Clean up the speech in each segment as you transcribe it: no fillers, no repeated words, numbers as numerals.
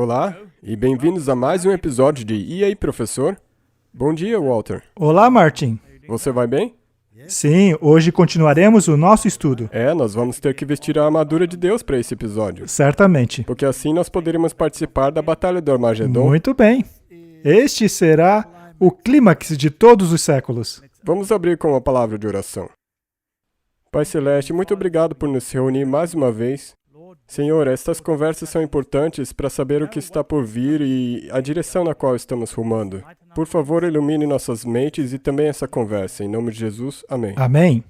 Olá, e bem-vindos a mais um episódio de E aí, professor? Bom dia, Walter. Olá, Martin. Você vai bem? Sim, hoje continuaremos o nosso estudo. Nós vamos ter que vestir a armadura de Deus para esse episódio, Certamente. porque assim nós poderemos participar da Batalha do Armagedon. Muito bem. Este será o clímax de todos os séculos. Vamos abrir com uma palavra de oração. Pai Celeste, muito obrigado por nos reunir mais uma vez. Senhor, estas conversas são importantes para saber o que está por vir e a direção na qual estamos rumando. Por favor, ilumine nossas mentes e também essa conversa. Em nome de Jesus, amém. Amém.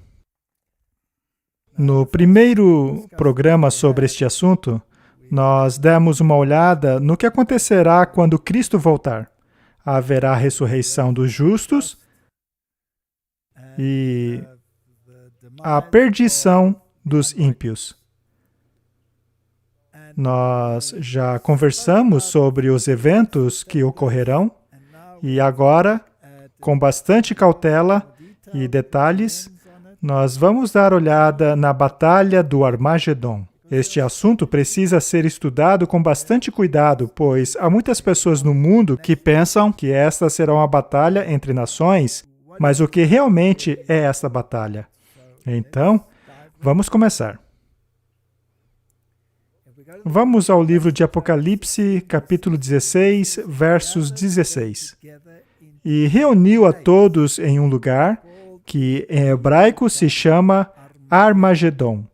No primeiro programa sobre este assunto, nós demos uma olhada no que acontecerá quando Cristo voltar. Haverá a ressurreição dos justos e a perdição dos ímpios. Nós já conversamos sobre os eventos que ocorrerão e agora, com bastante cautela e detalhes, nós vamos dar olhada na Batalha do Armagedon. Este assunto precisa ser estudado com bastante cuidado, pois há muitas pessoas no mundo que pensam que esta será uma batalha entre nações, mas o que realmente é esta batalha? Então, vamos começar. Vamos ao livro de Apocalipse, capítulo 16, versos 16. E reuniu a todos em um lugar, que em hebraico se chama Armagedon.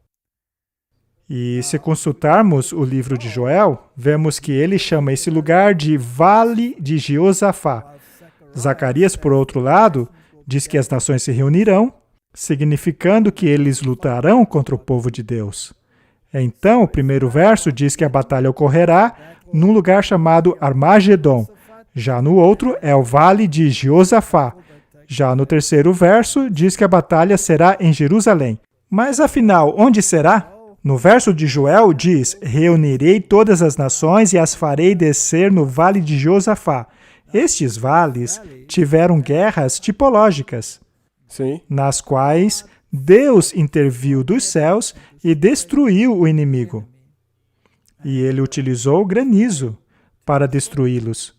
E se consultarmos o livro de Joel, vemos que ele chama esse lugar de Vale de Jeosafá. Zacarias, por outro lado, diz que as nações se reunirão, significando que eles lutarão contra o povo de Deus. Então, o primeiro verso diz que a batalha ocorrerá num lugar chamado Armagedon. Já no outro é o Vale de Jeosafá. Já no terceiro verso diz que a batalha será em Jerusalém. Mas afinal, onde será? No verso de Joel diz: reunirei todas as nações e as farei descer no Vale de Jeosafá. Estes vales tiveram guerras tipológicas, Sim. nas quais Deus interviu dos céus e destruiu o inimigo. E ele utilizou granizo para destruí-los.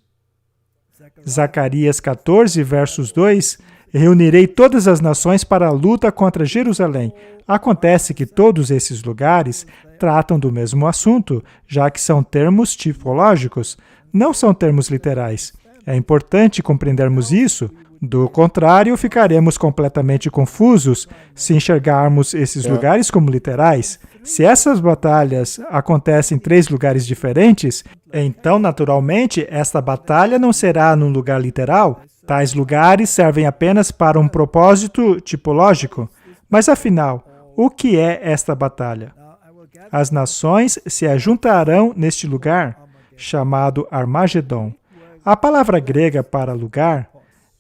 Zacarias 14, versos 2, reunirei todas as nações para a luta contra Jerusalém. Acontece que todos esses lugares tratam do mesmo assunto, já que são termos tipológicos, não são termos literais. É importante compreendermos isso. Do contrário, ficaremos completamente confusos se enxergarmos esses lugares como literais. Se essas batalhas acontecem em 3 lugares diferentes, então, naturalmente, esta batalha não será num lugar literal. Tais lugares servem apenas para um propósito tipológico. Mas, afinal, o que é esta batalha? As nações se ajuntarão neste lugar, chamado Armagedon. A palavra grega para lugar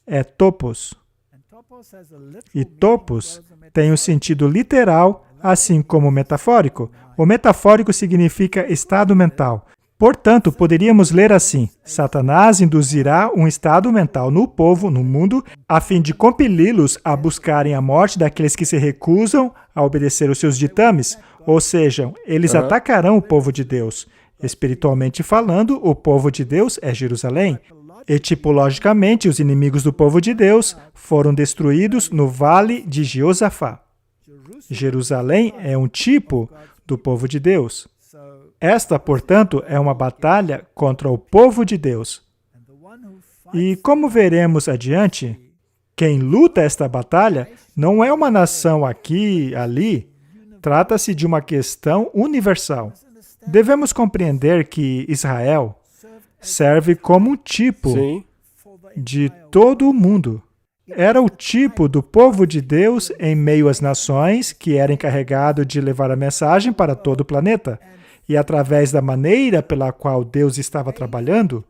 é topos. E topos tem o sentido literal, assim como o metafórico. O metafórico significa estado mental. Portanto, poderíamos ler assim: Satanás induzirá um estado mental no povo, no mundo, a fim de compeli-los a buscarem a morte daqueles que se recusam a obedecer os seus ditames. Ou seja, eles atacarão o povo de Deus. Espiritualmente falando, o povo de Deus é Jerusalém. E tipologicamente, os inimigos do povo de Deus foram destruídos no Vale de Jeosafá. Jerusalém é um tipo do povo de Deus. Esta, portanto, é uma batalha contra o povo de Deus. E como veremos adiante, quem luta esta batalha não é uma nação aqui, ali. Trata-se de uma questão universal. Devemos compreender que Israel serve como um tipo de todo o mundo. Era o tipo do povo de Deus em meio às nações que era encarregado de levar a mensagem para todo o planeta. E através da maneira pela qual Deus estava trabalhando,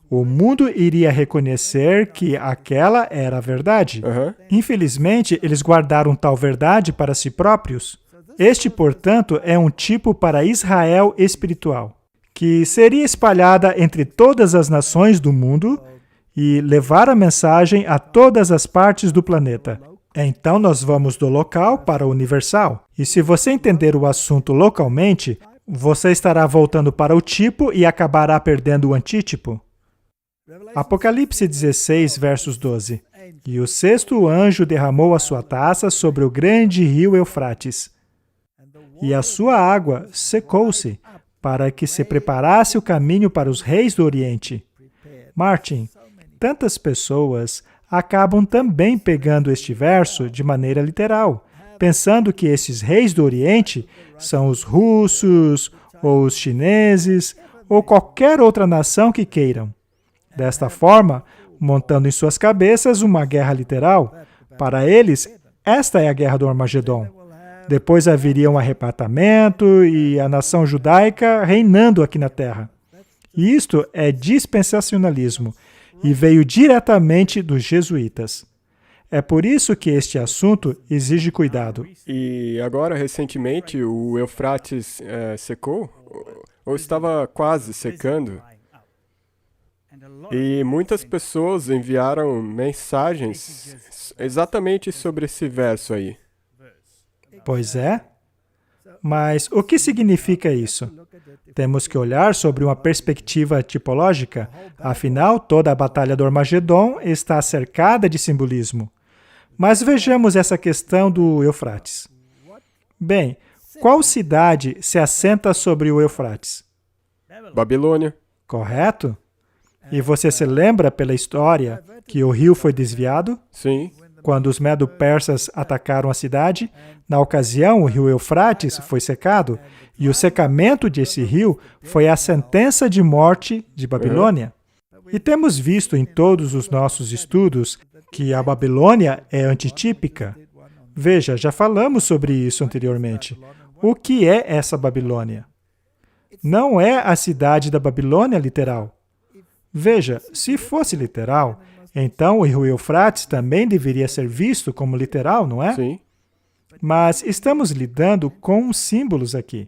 o mundo iria reconhecer que aquela era a verdade. Infelizmente, eles guardaram tal verdade para si próprios. Este, portanto, é um tipo para Israel espiritual, que seria espalhada entre todas as nações do mundo e levar a mensagem a todas as partes do planeta. Então, nós vamos do local para o universal. E se você entender o assunto localmente, você estará voltando para o tipo e acabará perdendo o antítipo. Apocalipse 16, versos 12. E o sexto anjo derramou a sua taça sobre o grande rio Eufrates, e a sua água secou-se, para que se preparasse o caminho para os reis do Oriente. Martin, tantas pessoas acabam também pegando este verso de maneira literal, pensando que esses reis do Oriente são os russos, ou os chineses, ou qualquer outra nação que queiram. Desta forma, montando em suas cabeças uma guerra literal, para eles, esta é a guerra do Armagedon. Depois haveria um arrebatamento e a nação judaica reinando aqui na terra. Isto é dispensacionalismo e veio diretamente dos jesuítas. É por isso que este assunto exige cuidado. E agora, recentemente, o Eufrates secou? Ou estava quase secando? E muitas pessoas enviaram mensagens exatamente sobre esse verso aí. Pois é. Mas o que significa isso? Temos que olhar sobre uma perspectiva tipológica. Afinal, toda a batalha do Armagedon está cercada de simbolismo. Mas vejamos essa questão do Eufrates. Bem, qual cidade se assenta sobre o Eufrates? Babilônia. Correto? E você se lembra pela história que o rio foi desviado? Sim. Quando os medo-persas atacaram a cidade, na ocasião o rio Eufrates foi secado, e o secamento desse rio foi a sentença de morte de Babilônia. E temos visto em todos os nossos estudos que a Babilônia é antitípica. Veja, já falamos sobre isso anteriormente. O que é essa Babilônia? Não é a cidade da Babilônia literal. Veja, se fosse literal, então o rio Eufrates também deveria ser visto como literal, não é? Sim. Mas estamos lidando com símbolos aqui.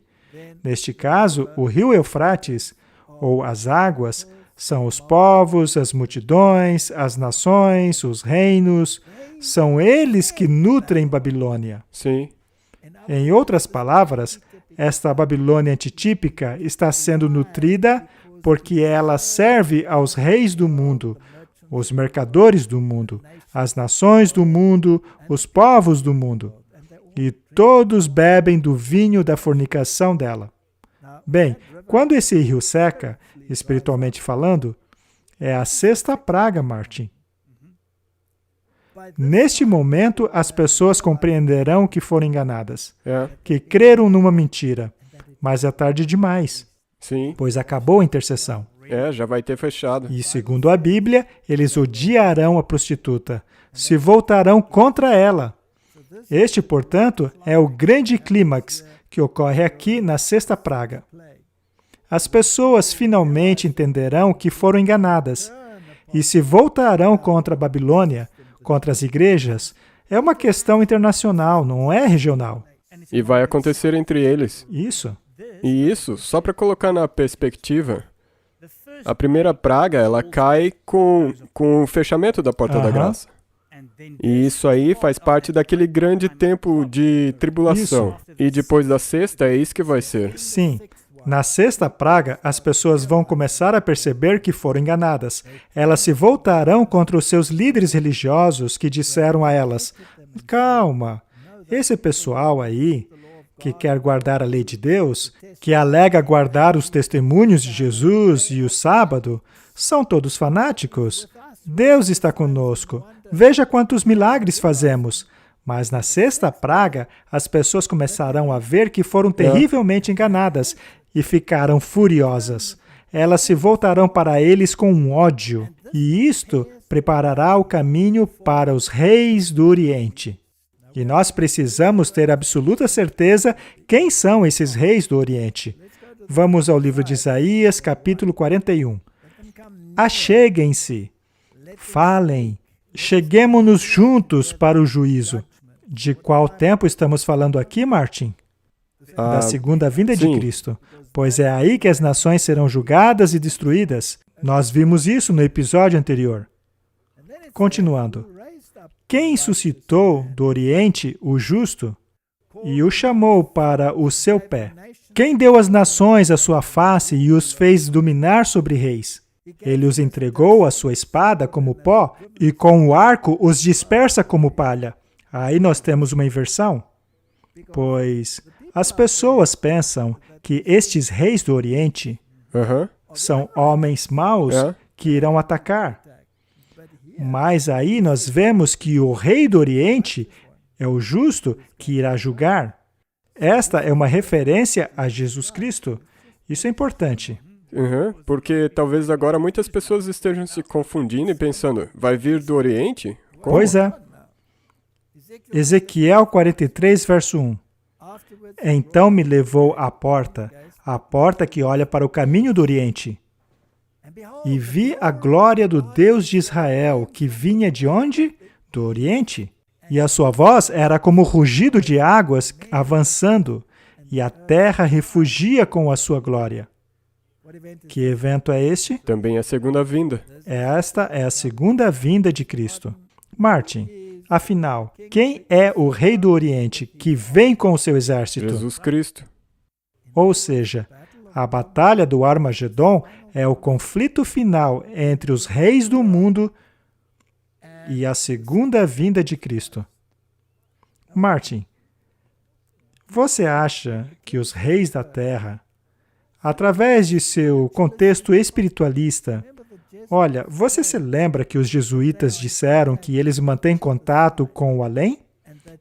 Neste caso, o rio Eufrates, ou as águas, são os povos, as multidões, as nações, os reinos. São eles que nutrem Babilônia. Sim. Em outras palavras, esta Babilônia antitípica está sendo nutrida porque ela serve aos reis do mundo, os mercadores do mundo, as nações do mundo, os povos do mundo. E todos bebem do vinho da fornicação dela. Bem, quando esse rio seca, espiritualmente falando, é a sexta praga, Martin. Neste momento, as pessoas compreenderão que foram enganadas, que creram numa mentira, mas é tarde demais. Sim. Pois acabou a intercessão. Já vai ter fechado. E, segundo a Bíblia, eles odiarão a prostituta, se voltarão contra ela. Este, portanto, é o grande clímax que ocorre aqui na sexta praga. As pessoas finalmente entenderão que foram enganadas e se voltarão contra a Babilônia, contra as igrejas. É uma questão internacional, não é regional. E vai acontecer entre eles. Isso. E isso, só para colocar na perspectiva, a primeira praga, ela cai com o fechamento da porta da graça. E isso aí faz parte daquele grande tempo de tribulação. Isso. E depois da sexta, é isso que vai ser. Sim. Na sexta praga, as pessoas vão começar a perceber que foram enganadas. Elas se voltarão contra os seus líderes religiosos que disseram a elas: calma, esse pessoal aí que quer guardar a lei de Deus, que alega guardar os testemunhos de Jesus e o sábado, são todos fanáticos. Deus está conosco. Veja quantos milagres fazemos. Mas na sexta praga, as pessoas começarão a ver que foram terrivelmente enganadas e ficaram furiosas. Elas se voltarão para eles com um ódio, e isto preparará o caminho para os reis do Oriente. E nós precisamos ter absoluta certeza quem são esses reis do Oriente. Vamos ao livro de Isaías, capítulo 41. Acheguem-se, falem, cheguemo-nos juntos para o juízo. De qual tempo estamos falando aqui, Martin? Da segunda vinda de Cristo. Pois é aí que as nações serão julgadas e destruídas. Nós vimos isso no episódio anterior. Continuando. Quem suscitou do Oriente o justo e o chamou para o seu pé? Quem deu às nações a sua face e os fez dominar sobre reis? Ele os entregou a sua espada como pó e com o arco os dispersa como palha. Aí nós temos uma inversão. Pois as pessoas pensam que estes reis do Oriente são homens maus que irão atacar. Mas aí nós vemos que o rei do Oriente é o justo que irá julgar. Esta é uma referência a Jesus Cristo. Isso é importante. Porque talvez agora muitas pessoas estejam se confundindo e pensando, vai vir do Oriente? Como? Pois é. Ezequiel 43, verso 1. Então me levou à porta que olha para o caminho do Oriente. E vi a glória do Deus de Israel, que vinha de onde? Do Oriente. E a sua voz era como rugido de águas avançando, e a terra refugia com a sua glória. Que evento é este? Também a segunda vinda. Esta é a segunda vinda de Cristo. Martin, afinal, quem é o rei do Oriente que vem com o seu exército? Jesus Cristo. Ou seja, a batalha do Armagedon é o conflito final entre os reis do mundo e a segunda vinda de Cristo. Martin, você acha que os reis da terra, através de seu contexto espiritualista, olha, você se lembra que os jesuítas disseram que eles mantêm contato com o além?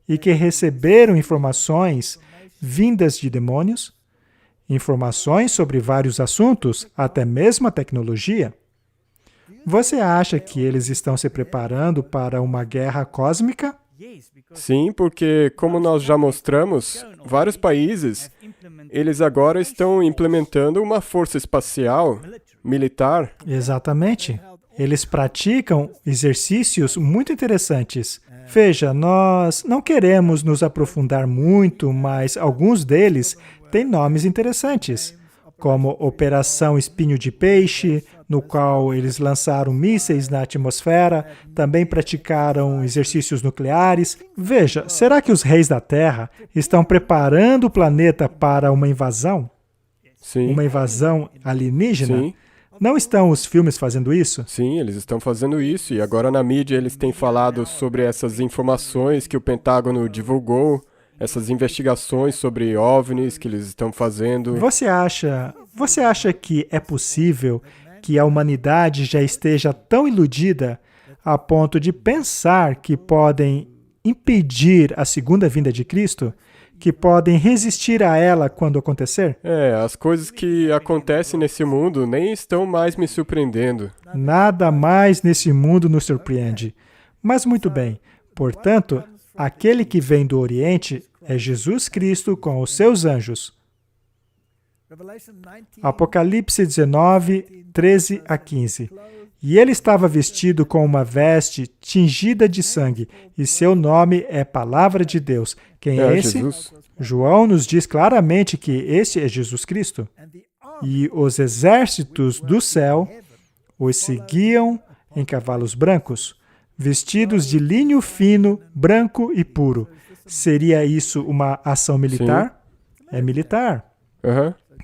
E que receberam informações vindas de demônios? Informações sobre vários assuntos, até mesmo a tecnologia? Você acha que eles estão se preparando para uma guerra cósmica? Sim, porque, como nós já mostramos, vários países, eles agora estão implementando uma força espacial, militar. Exatamente. Eles praticam exercícios muito interessantes. Veja, nós não queremos nos aprofundar muito, mas alguns deles têm nomes interessantes, como Operação Espinho de Peixe, no qual eles lançaram mísseis na atmosfera, também praticaram exercícios nucleares. Veja, será que os reis da Terra estão preparando o planeta para uma invasão? Sim. Uma invasão alienígena? Sim. Não estão os filmes fazendo isso? Sim, eles estão fazendo isso, e agora na mídia eles têm falado sobre essas informações que o Pentágono divulgou, essas investigações sobre OVNIs que eles estão fazendo. Você acha que é possível que a humanidade já esteja tão iludida a ponto de pensar que podem impedir a segunda vinda de Cristo? Que podem resistir a ela quando acontecer? As coisas que acontecem nesse mundo nem estão mais me surpreendendo. Nada mais nesse mundo nos surpreende. Mas muito bem, portanto, aquele que vem do Oriente é Jesus Cristo com os seus anjos. Apocalipse 19, 13 a 15. E ele estava vestido com uma veste tingida de sangue, e seu nome é Palavra de Deus. Quem é esse? Jesus. João nos diz claramente que esse é Jesus Cristo. E os exércitos do céu os seguiam em cavalos brancos, vestidos de linho fino, branco e puro. Seria isso uma ação militar? Sim. É militar.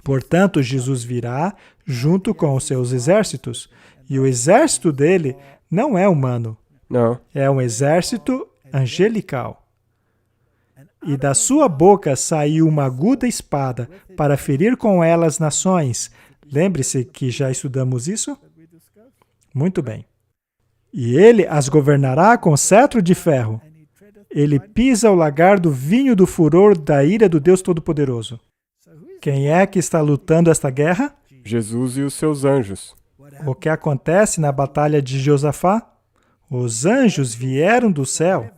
Portanto, Jesus virá junto com os seus exércitos. E o exército dele não é humano. Não. É um exército angelical. E da sua boca saiu uma aguda espada para ferir com ela as nações. Lembre-se que já estudamos isso? Muito bem. E ele as governará com cetro de ferro. Ele pisa o lagar do vinho do furor da ira do Deus Todo-Poderoso. Quem é que está lutando esta guerra? Jesus e os seus anjos. O que acontece na batalha de Josafá? Os anjos vieram do céu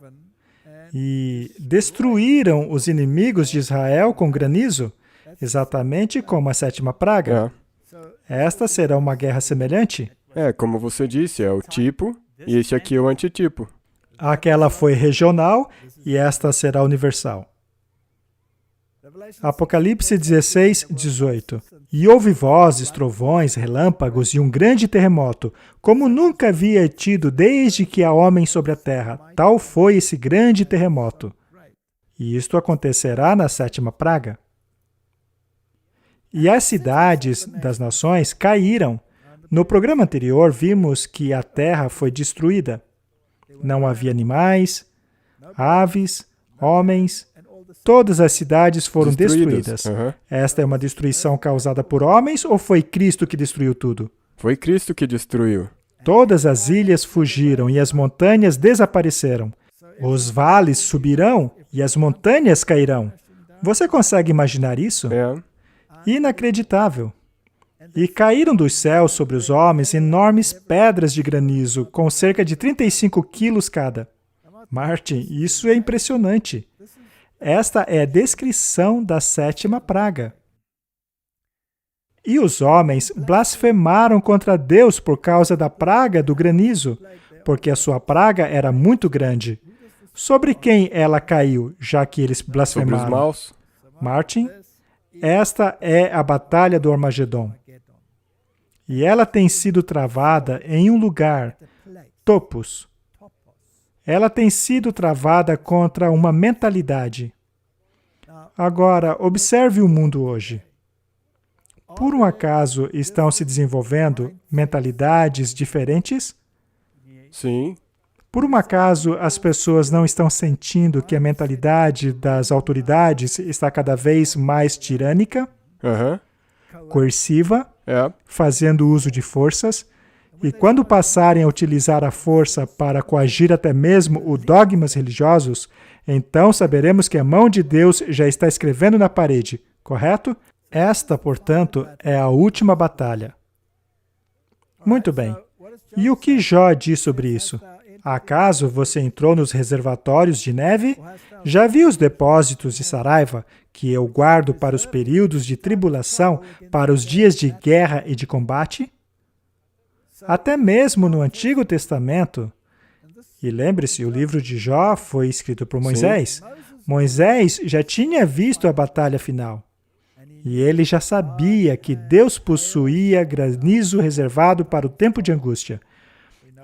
e destruíram os inimigos de Israel com granizo, exatamente como a sétima praga. Esta será uma guerra semelhante? Como você disse, é o tipo, e este aqui é o antitipo. Aquela foi regional e esta será universal. Apocalipse 16, 18. E houve vozes, trovões, relâmpagos e um grande terremoto, como nunca havia tido desde que há homem sobre a terra. Tal foi esse grande terremoto. E isto acontecerá na sétima praga. E as cidades das nações caíram. No programa anterior, vimos que a terra foi destruída. Não havia animais, aves, homens. Todas as cidades foram destruídas. Esta é uma destruição causada por homens ou foi Cristo que destruiu tudo? Foi Cristo que destruiu. Todas as ilhas fugiram e as montanhas desapareceram. Os vales subirão e as montanhas cairão. Você consegue imaginar isso? Inacreditável. E caíram dos céus sobre os homens enormes pedras de granizo, com cerca de 35 quilos cada. Martin, isso é impressionante. Esta é a descrição da 7ª praga. E os homens blasfemaram contra Deus por causa da praga do granizo, porque a sua praga era muito grande. Sobre quem ela caiu, já que eles blasfemaram? Sobre os maus. Martin, esta é a batalha do Armagedon. E ela tem sido travada em um lugar, Topos. Ela tem sido travada contra uma mentalidade. Agora, observe o mundo hoje. Por um acaso estão se desenvolvendo mentalidades diferentes? Sim. Por um acaso as pessoas não estão sentindo que a mentalidade das autoridades está cada vez mais tirânica, coerciva, fazendo uso de forças, e quando passarem a utilizar a força para coagir até mesmo os dogmas religiosos, então saberemos que a mão de Deus já está escrevendo na parede, correto? Esta, portanto, é a última batalha. Muito bem. E o que Jó diz sobre isso? Acaso você entrou nos reservatórios de neve? Já viu os depósitos de Saraiva, que eu guardo para os períodos de tribulação, para os dias de guerra e de combate? Até mesmo no Antigo Testamento, e lembre-se, o livro de Jó foi escrito por Moisés. Moisés já tinha visto a batalha final. E ele já sabia que Deus possuía granizo reservado para o tempo de angústia.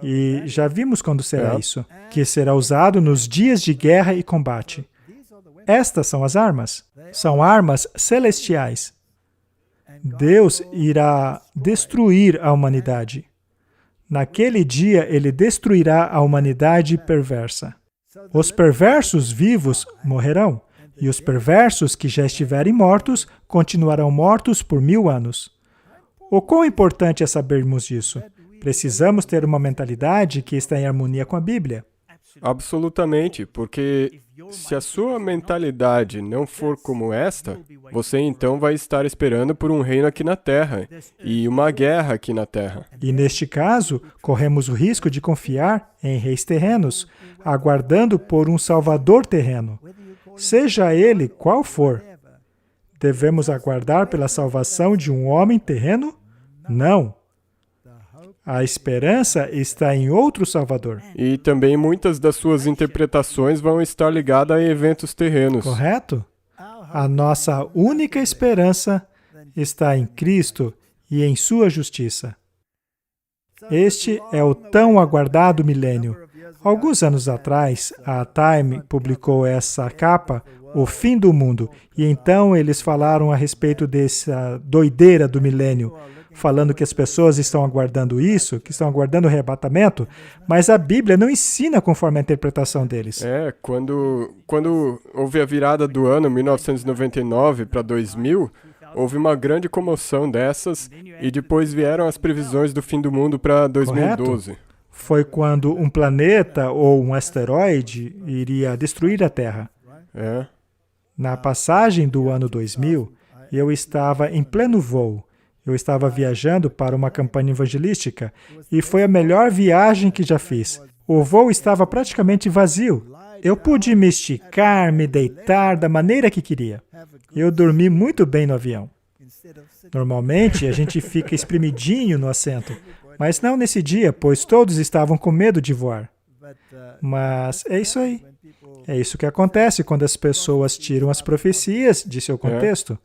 E já vimos quando será isso, que será usado nos dias de guerra e combate. Estas são as armas. São armas celestiais. Deus irá destruir a humanidade. Naquele dia, ele destruirá a humanidade perversa. Os perversos vivos morrerão, e os perversos que já estiverem mortos continuarão mortos por 1000 anos. O quão importante é sabermos isso? Precisamos ter uma mentalidade que está em harmonia com a Bíblia. Absolutamente, porque se a sua mentalidade não for como esta, você então vai estar esperando por um reino aqui na Terra e uma guerra aqui na Terra. E neste caso, corremos o risco de confiar em reis terrenos, aguardando por um salvador terreno. Seja ele qual for. Devemos aguardar pela salvação de um homem terreno? Não. A esperança está em outro Salvador. E também muitas das suas interpretações vão estar ligadas a eventos terrenos. Correto? A nossa única esperança está em Cristo e em sua justiça. Este é o tão aguardado milênio. Alguns anos atrás, a Time publicou essa capa, O Fim do Mundo, e então eles falaram a respeito dessa doideira do milênio, falando que as pessoas estão aguardando isso, que estão aguardando o arrebatamento, mas a Bíblia não ensina conforme a interpretação deles. Quando houve a virada do ano 1999 para 2000, houve uma grande comoção dessas e depois vieram as previsões do fim do mundo para 2012. Correto? Foi quando um planeta ou um asteroide iria destruir a Terra. Na passagem do ano 2000, eu estava em pleno voo. Eu estava viajando para uma campanha evangelística e foi a melhor viagem que já fiz. O voo estava praticamente vazio. Eu pude me esticar, me deitar da maneira que queria. Eu dormi muito bem no avião. Normalmente, a gente fica espremidinho no assento, mas não nesse dia, pois todos estavam com medo de voar. Mas é isso aí. É isso que acontece quando as pessoas tiram as profecias de seu contexto.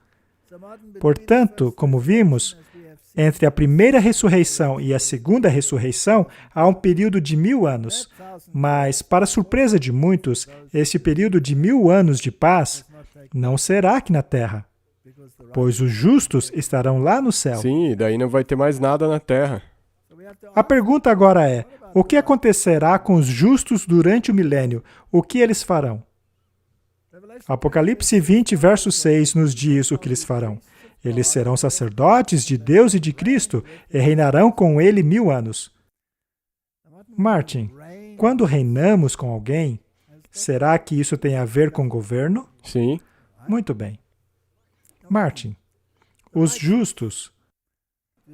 Portanto, como vimos, entre a primeira ressurreição e a segunda ressurreição, há um período de 1000 anos. Mas, para surpresa de muitos, esse período de 1000 anos de paz não será aqui na Terra. pois os justos estarão lá no céu. Sim, e daí não vai ter mais nada na terra. A pergunta agora é, o que acontecerá com os justos durante o milênio? O que eles farão? Apocalipse 20, verso 6 nos diz o que eles farão. Eles serão sacerdotes de Deus e de Cristo e reinarão com Ele 1000 anos. Martin, quando reinamos com alguém, será que isso tem a ver com governo? Sim. Muito bem. Martin, os justos,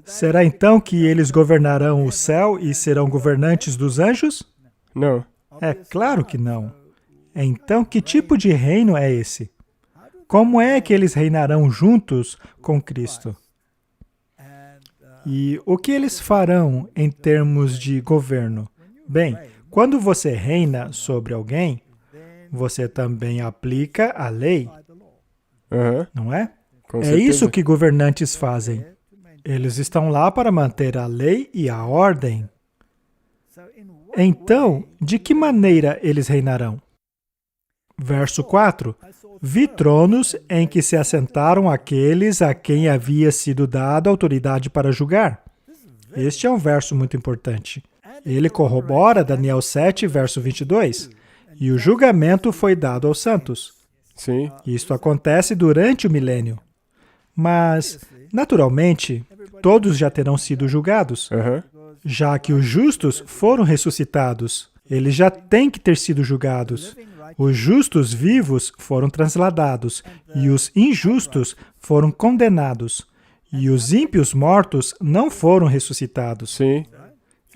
será então que eles governarão o céu e serão governantes dos anjos? Não. É claro que não. Então, que tipo de reino é esse? Como é que eles reinarão juntos com Cristo? E o que eles farão em termos de governo? Bem, quando você reina sobre alguém, você também aplica a lei, Aham. não é? Com É certeza. isso que governantes fazem. Eles estão lá para manter a lei e a ordem. Então, de que maneira eles reinarão? Verso 4. Vi tronos em que se assentaram aqueles a quem havia sido dada autoridade para julgar. Este é um verso muito importante. Ele corrobora Daniel 7, verso 22. E o julgamento foi dado aos santos. Sim. Isto acontece durante o milênio. Mas, naturalmente, todos já terão sido julgados, Aham. já que os justos foram ressuscitados. Eles já têm que ter sido julgados. Os justos vivos foram transladados, e os injustos foram condenados, e os ímpios mortos não foram ressuscitados. Sim.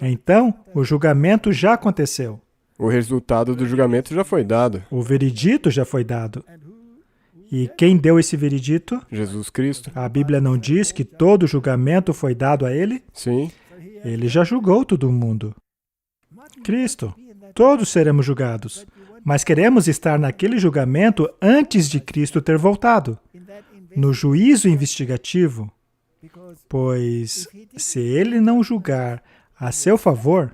Então, o julgamento já aconteceu. O resultado do julgamento já foi dado. O veredito já foi dado. E quem deu esse veredito? Jesus Cristo. A Bíblia não diz que todo julgamento foi dado a ele? Sim. Ele já julgou todo mundo. Cristo. Todos seremos julgados. Mas queremos estar naquele julgamento antes de Cristo ter voltado, no juízo investigativo. Pois, se ele não julgar a seu favor,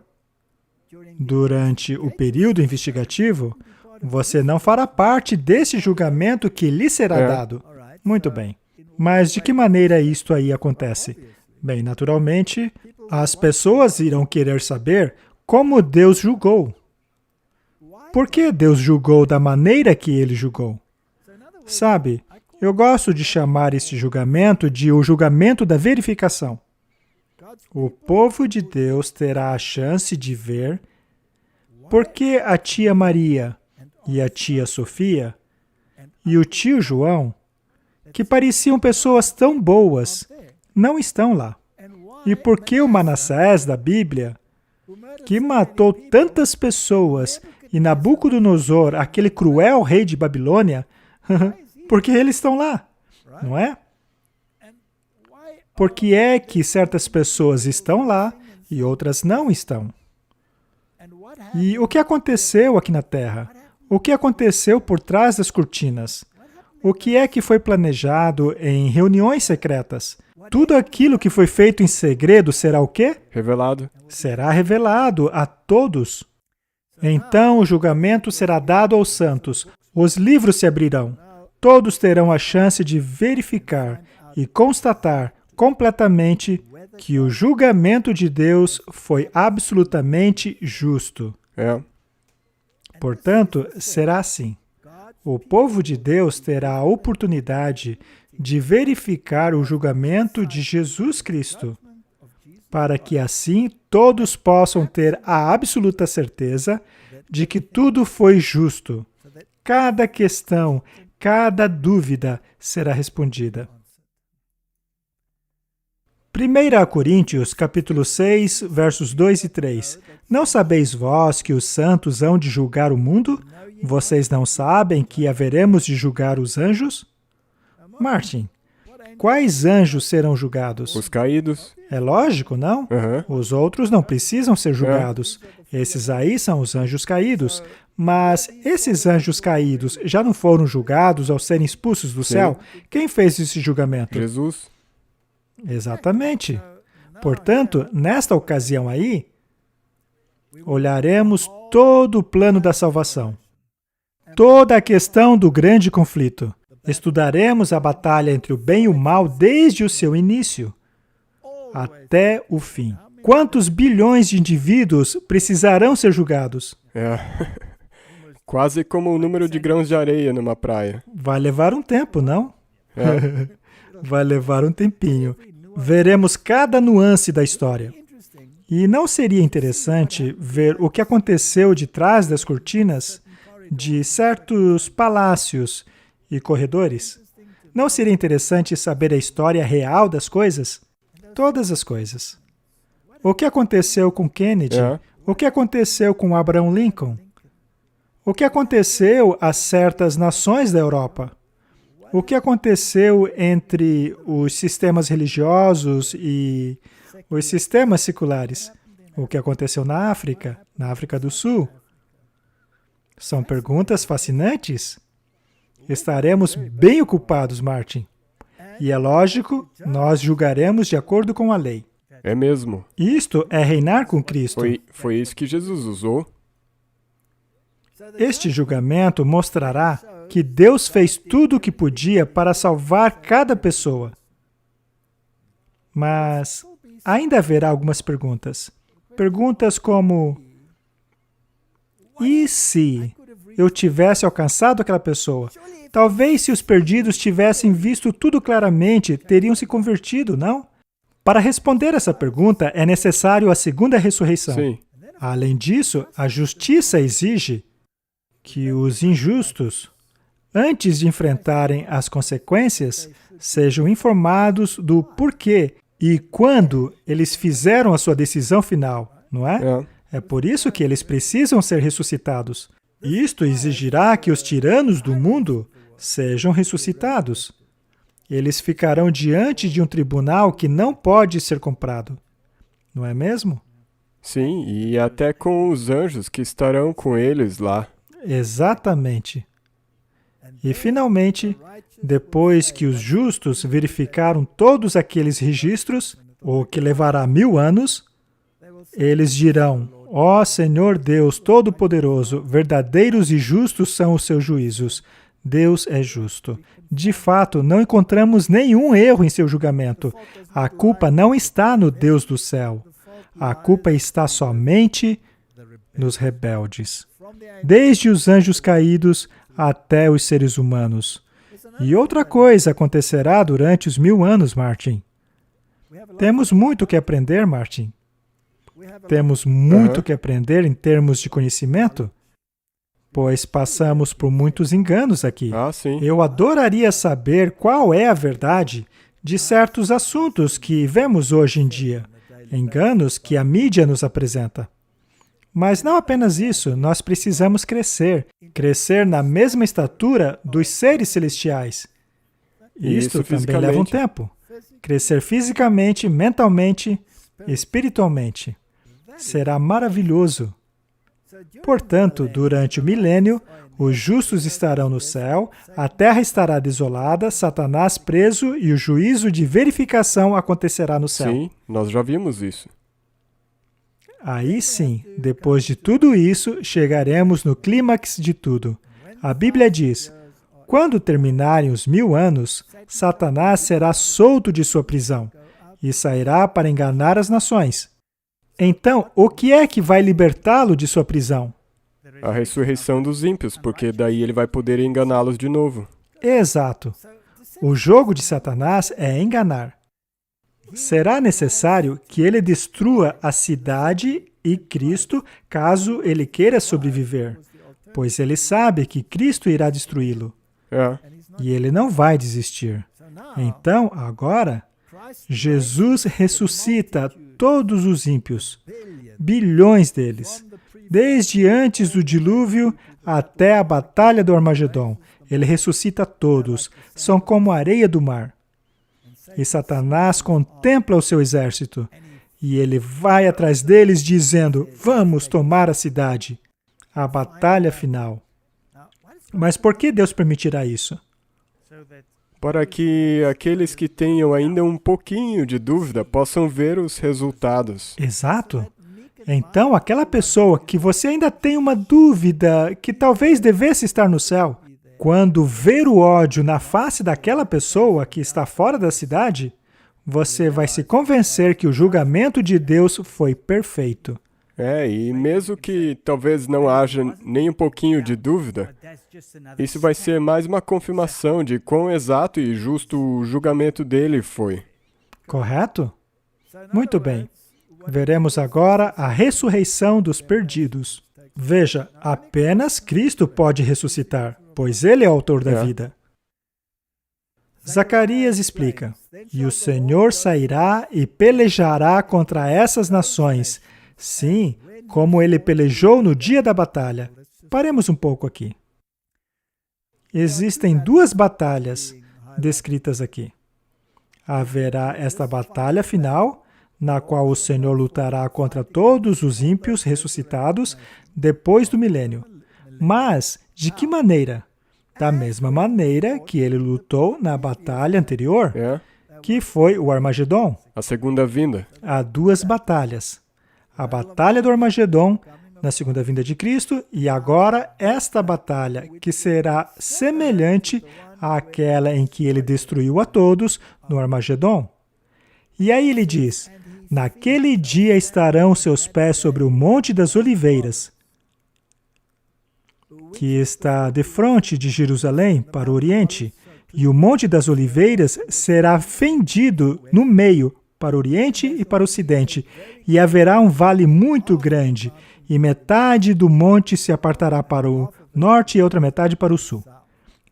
durante o período investigativo, você não fará parte desse julgamento que lhe será dado. Muito bem. Mas de que maneira isto aí acontece? Bem, naturalmente, as pessoas irão querer saber como Deus julgou. Por que Deus julgou da maneira que ele julgou? Sabe, eu gosto de chamar este julgamento de o julgamento da verificação. O povo de Deus terá a chance de ver por que a tia Maria e a tia Sofia e o tio João, que pareciam pessoas tão boas, não estão lá. E por que o Manassés da Bíblia, que matou tantas pessoas, e Nabucodonosor, aquele cruel rei de Babilônia, porque eles estão lá, não é? Por que é que certas pessoas estão lá e outras não estão? E o que aconteceu aqui na Terra? O que aconteceu por trás das cortinas? O que é que foi planejado em reuniões secretas? Tudo aquilo que foi feito em segredo será o quê? Revelado. Será revelado a todos. Então o julgamento será dado aos santos. Os livros se abrirão. Todos terão a chance de verificar e constatar completamente que o julgamento de Deus foi absolutamente justo. É. Portanto, será assim. O povo de Deus terá a oportunidade de verificar o julgamento de Jesus Cristo, para que assim todos possam ter a absoluta certeza de que tudo foi justo. Cada questão, cada dúvida será respondida. 1 Coríntios, capítulo 6, versos 2 e 3. Não sabeis vós que os santos hão de julgar o mundo? Vocês não sabem que haveremos de julgar os anjos? Martin, quais anjos serão julgados? Os caídos. É lógico, não? Aham. Os outros não precisam ser julgados. Esses aí são os anjos caídos. Mas esses anjos caídos já não foram julgados ao serem expulsos do céu? Quem fez esse julgamento? Jesus. Exatamente. Portanto, nesta ocasião aí, olharemos todo o plano da salvação. Toda a questão do grande conflito. Estudaremos a batalha entre o bem e o mal desde o seu início até o fim. Quantos bilhões de indivíduos precisarão ser julgados? Quase como o número de grãos de areia numa praia. Vai levar um tempo, não? Vai levar um tempinho. Veremos cada nuance da história. E não seria interessante ver o que aconteceu de trás das cortinas de certos palácios e corredores? Não seria interessante saber a história real das coisas? Todas as coisas. O que aconteceu com Kennedy? O que aconteceu com Abraham Lincoln? O que aconteceu a certas nações da Europa? O que aconteceu entre os sistemas religiosos e os sistemas seculares? O que aconteceu na África do Sul? São perguntas fascinantes. Estaremos bem ocupados, Martin. E é lógico, nós julgaremos de acordo com a lei. É mesmo. Isto é reinar com Cristo. Foi isso que Jesus usou. Este julgamento mostrará que Deus fez tudo o que podia para salvar cada pessoa. Mas ainda haverá algumas perguntas. Perguntas como: e se eu tivesse alcançado aquela pessoa? Talvez se os perdidos tivessem visto tudo claramente, teriam se convertido, não? Para responder essa pergunta, é necessário a segunda ressurreição. Sim. Além disso, a justiça exige que os injustos, antes de enfrentarem as consequências, sejam informados do porquê e quando eles fizeram a sua decisão final, não é? É por isso que eles precisam ser ressuscitados. Isto exigirá que os tiranos do mundo sejam ressuscitados. Eles ficarão diante de um tribunal que não pode ser comprado. Não é mesmo? Sim, e até com os anjos que estarão com eles lá. Exatamente. E, finalmente, depois que os justos verificaram todos aqueles registros, o que levará 1000 anos, eles dirão: ó Senhor Deus Todo-Poderoso, verdadeiros e justos são os seus juízos. Deus é justo. De fato, não encontramos nenhum erro em seu julgamento. A culpa não está no Deus do céu. A culpa está somente nos rebeldes. Desde os anjos caídos até os seres humanos. E outra coisa acontecerá durante os 1000 anos, Martin. Temos muito que aprender, Martin. Temos muito que aprender em termos de conhecimento, pois passamos por muitos enganos aqui. Sim. Eu adoraria saber qual é a verdade de certos assuntos que vemos hoje em dia, enganos que a mídia nos apresenta. Mas não apenas isso, nós precisamos crescer na mesma estatura dos seres celestiais. Isto também leva um tempo. Crescer fisicamente, mentalmente, espiritualmente. Será maravilhoso. Portanto, durante o milênio, os justos estarão no céu, a terra estará desolada, Satanás preso e o juízo de verificação acontecerá no céu. Sim, nós já vimos isso. Aí sim, depois de tudo isso, chegaremos no clímax de tudo. A Bíblia diz: quando terminarem os 1000 anos, Satanás será solto de sua prisão e sairá para enganar as nações. Então, o que é que vai libertá-lo de sua prisão? A ressurreição dos ímpios, porque daí ele vai poder enganá-los de novo. Exato. O jogo de Satanás é enganar. Será necessário que ele destrua a cidade e Cristo, caso ele queira sobreviver, pois ele sabe que Cristo irá destruí-lo. E ele não vai desistir. Então, agora, Jesus ressuscita todos os ímpios, bilhões deles, desde antes do dilúvio até a batalha do Armagedon. Ele ressuscita todos, são como a areia do mar. E Satanás contempla o seu exército, e ele vai atrás deles dizendo: vamos tomar a cidade. A batalha final. Mas por que Deus permitirá isso? Para que aqueles que tenham ainda um pouquinho de dúvida possam ver os resultados. Exato. Então, aquela pessoa que você ainda tem uma dúvida que talvez devesse estar no céu, quando ver o ódio na face daquela pessoa que está fora da cidade, você vai se convencer que o julgamento de Deus foi perfeito. E mesmo que talvez não haja nem um pouquinho de dúvida, isso vai ser mais uma confirmação de quão exato e justo o julgamento dele foi. Correto? Muito bem. Veremos agora a ressurreição dos perdidos. Veja, apenas Cristo pode ressuscitar, pois Ele é o autor da vida. Zacarias explica: "E o Senhor sairá e pelejará contra essas nações, sim, como Ele pelejou no dia da batalha." Paremos um pouco aqui. Existem duas batalhas descritas aqui. Haverá esta batalha final, na qual o Senhor lutará contra todos os ímpios ressuscitados depois do milênio. Mas, de que maneira? Da mesma maneira que ele lutou na batalha anterior, que foi o Armagedon. A segunda vinda. Há duas batalhas. A batalha do Armagedon, na segunda vinda de Cristo, e agora esta batalha, que será semelhante àquela em que ele destruiu a todos no Armagedon. E aí ele diz: "Naquele dia estarão seus pés sobre o Monte das Oliveiras", que está defronte de Jerusalém para o Oriente, e o Monte das Oliveiras será fendido no meio para o Oriente e para o Ocidente, e haverá um vale muito grande, e metade do monte se apartará para o norte e outra metade para o sul.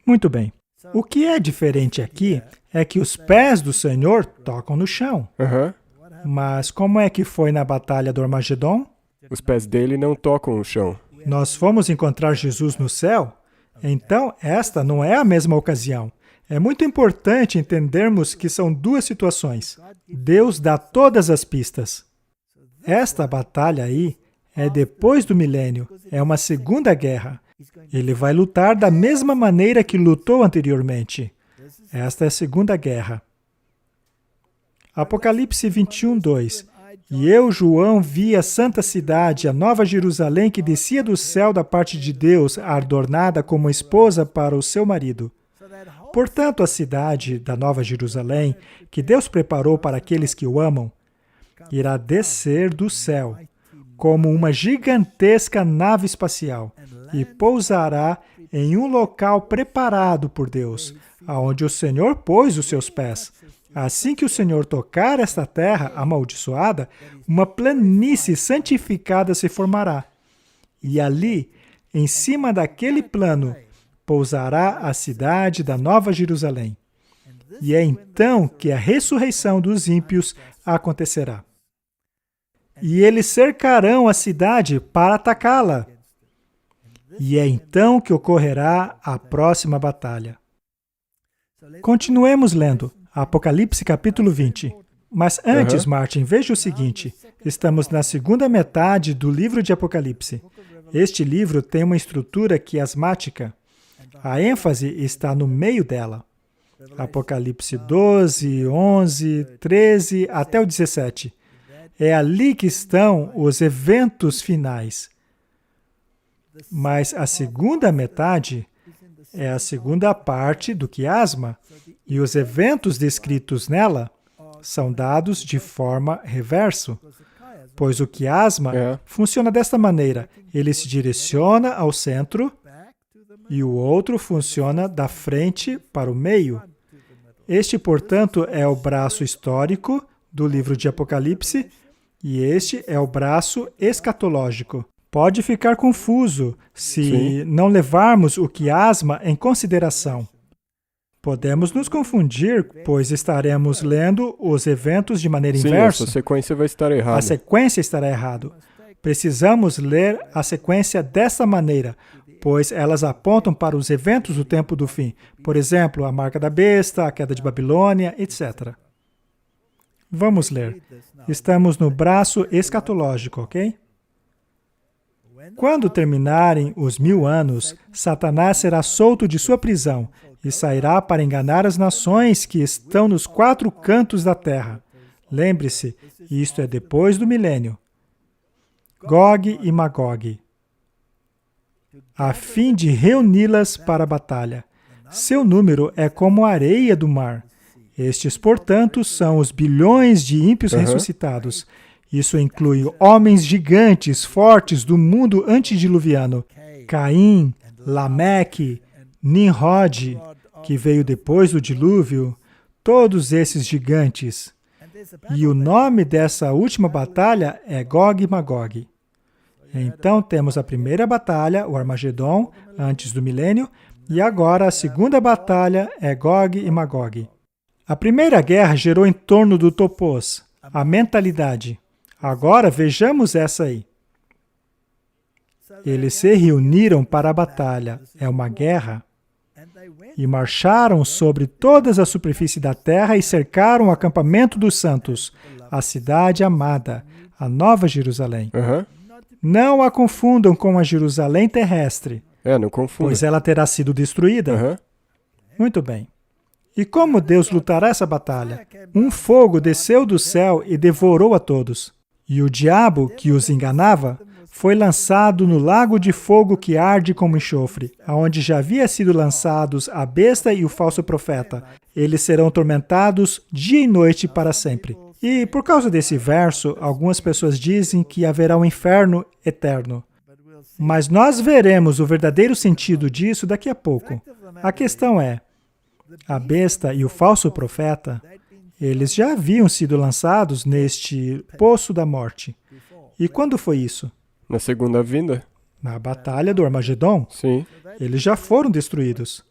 Muito bem. O que é diferente aqui é que os pés do Senhor tocam no chão. Mas como é que foi na batalha do Armagedon? Os pés dele não tocam o chão. Nós fomos encontrar Jesus no céu? Então, esta não é a mesma ocasião. É muito importante entendermos que são duas situações. Deus dá todas as pistas. Esta batalha aí é depois do milênio, é uma segunda guerra. Ele vai lutar da mesma maneira que lutou anteriormente. Esta é a segunda guerra. Apocalipse 21, 2. "E eu, João, vi a santa cidade, a nova Jerusalém, que descia do céu da parte de Deus, adornada como esposa para o seu marido." Portanto, a cidade da nova Jerusalém, que Deus preparou para aqueles que o amam, irá descer do céu, como uma gigantesca nave espacial, e pousará em um local preparado por Deus, aonde o Senhor pôs os seus pés. Assim que o Senhor tocar esta terra amaldiçoada, uma planície santificada se formará. E ali, em cima daquele plano, pousará a cidade da Nova Jerusalém. E é então que a ressurreição dos ímpios acontecerá. E eles cercarão a cidade para atacá-la. E é então que ocorrerá a próxima batalha. Continuemos lendo. Apocalipse capítulo 20. Mas antes, Martin, veja o seguinte. Estamos na segunda metade do livro de Apocalipse. Este livro tem uma estrutura quiasmática. A ênfase está no meio dela. Apocalipse 12, 11, 13 até o 17. É ali que estão os eventos finais. Mas a segunda metade é a segunda parte do quiasma, e os eventos descritos nela são dados de forma reverso, pois o quiasma funciona desta maneira. Ele se direciona ao centro e o outro funciona da frente para o meio. Este, portanto, é o braço histórico do livro de Apocalipse e este é o braço escatológico. Pode ficar confuso se não levarmos o quiasma em consideração. Podemos nos confundir, pois estaremos lendo os eventos de maneira inversa. Sim, a sequência vai estar errada. A sequência estará errada. Precisamos ler a sequência dessa maneira, pois elas apontam para os eventos do tempo do fim. Por exemplo, a marca da besta, a queda de Babilônia, etc. Vamos ler. Estamos no braço escatológico, ok? Quando terminarem os 1000 anos, Satanás será solto de sua prisão e sairá para enganar as nações que estão nos 4 cantos da terra. Lembre-se, isto é depois do milênio. Gog e Magog. a fim de reuni-las para a batalha. Seu número é como a areia do mar. Estes, portanto, são os bilhões de ímpios ressuscitados. Isso inclui homens gigantes, fortes do mundo antediluviano. Caim, Lameque, Nimrod, que veio depois do dilúvio, todos esses gigantes. E o nome dessa última batalha é Gog e Magog. Então temos a primeira batalha, o Armagedon, antes do milênio, e agora a segunda batalha é Gog e Magog. A primeira guerra gerou em torno do topos, a mentalidade. Agora vejamos essa aí. Eles se reuniram para a batalha, é uma guerra, e marcharam sobre toda a superfície da terra e cercaram o acampamento dos santos, a cidade amada, a Nova Jerusalém. Não a confundam com a Jerusalém terrestre, não confunda. pois ela terá sido destruída. Muito bem. E como Deus lutará essa batalha? Um fogo desceu do céu e devorou a todos. E o diabo, que os enganava, foi lançado no lago de fogo que arde como enxofre, aonde já havia sido lançados a besta e o falso profeta. Eles serão tormentados dia e noite para sempre. E por causa desse verso, algumas pessoas dizem que haverá um inferno eterno. Mas nós veremos o verdadeiro sentido disso daqui a pouco. A questão é, a besta e o falso profeta, eles já haviam sido lançados neste poço da morte. E quando foi isso? Na segunda vinda? Na batalha do Armagedon. Sim. Eles já foram destruídos.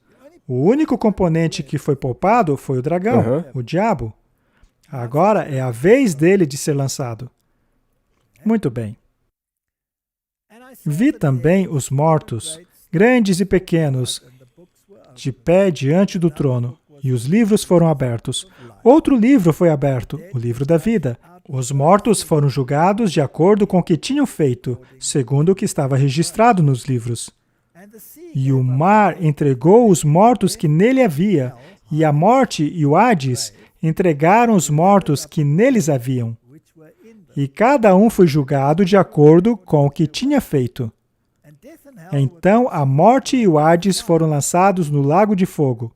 O único componente que foi poupado foi o dragão, o diabo. Agora é a vez dele de ser lançado. Muito bem. Vi também os mortos, grandes e pequenos, de pé diante do trono, e os livros foram abertos. Outro livro foi aberto, o livro da vida. Os mortos foram julgados de acordo com o que tinham feito, segundo o que estava registrado nos livros. E o mar entregou os mortos que nele havia, e a morte e o Hades entregaram os mortos que neles haviam. E cada um foi julgado de acordo com o que tinha feito. Então a morte e o Hades foram lançados no lago de fogo.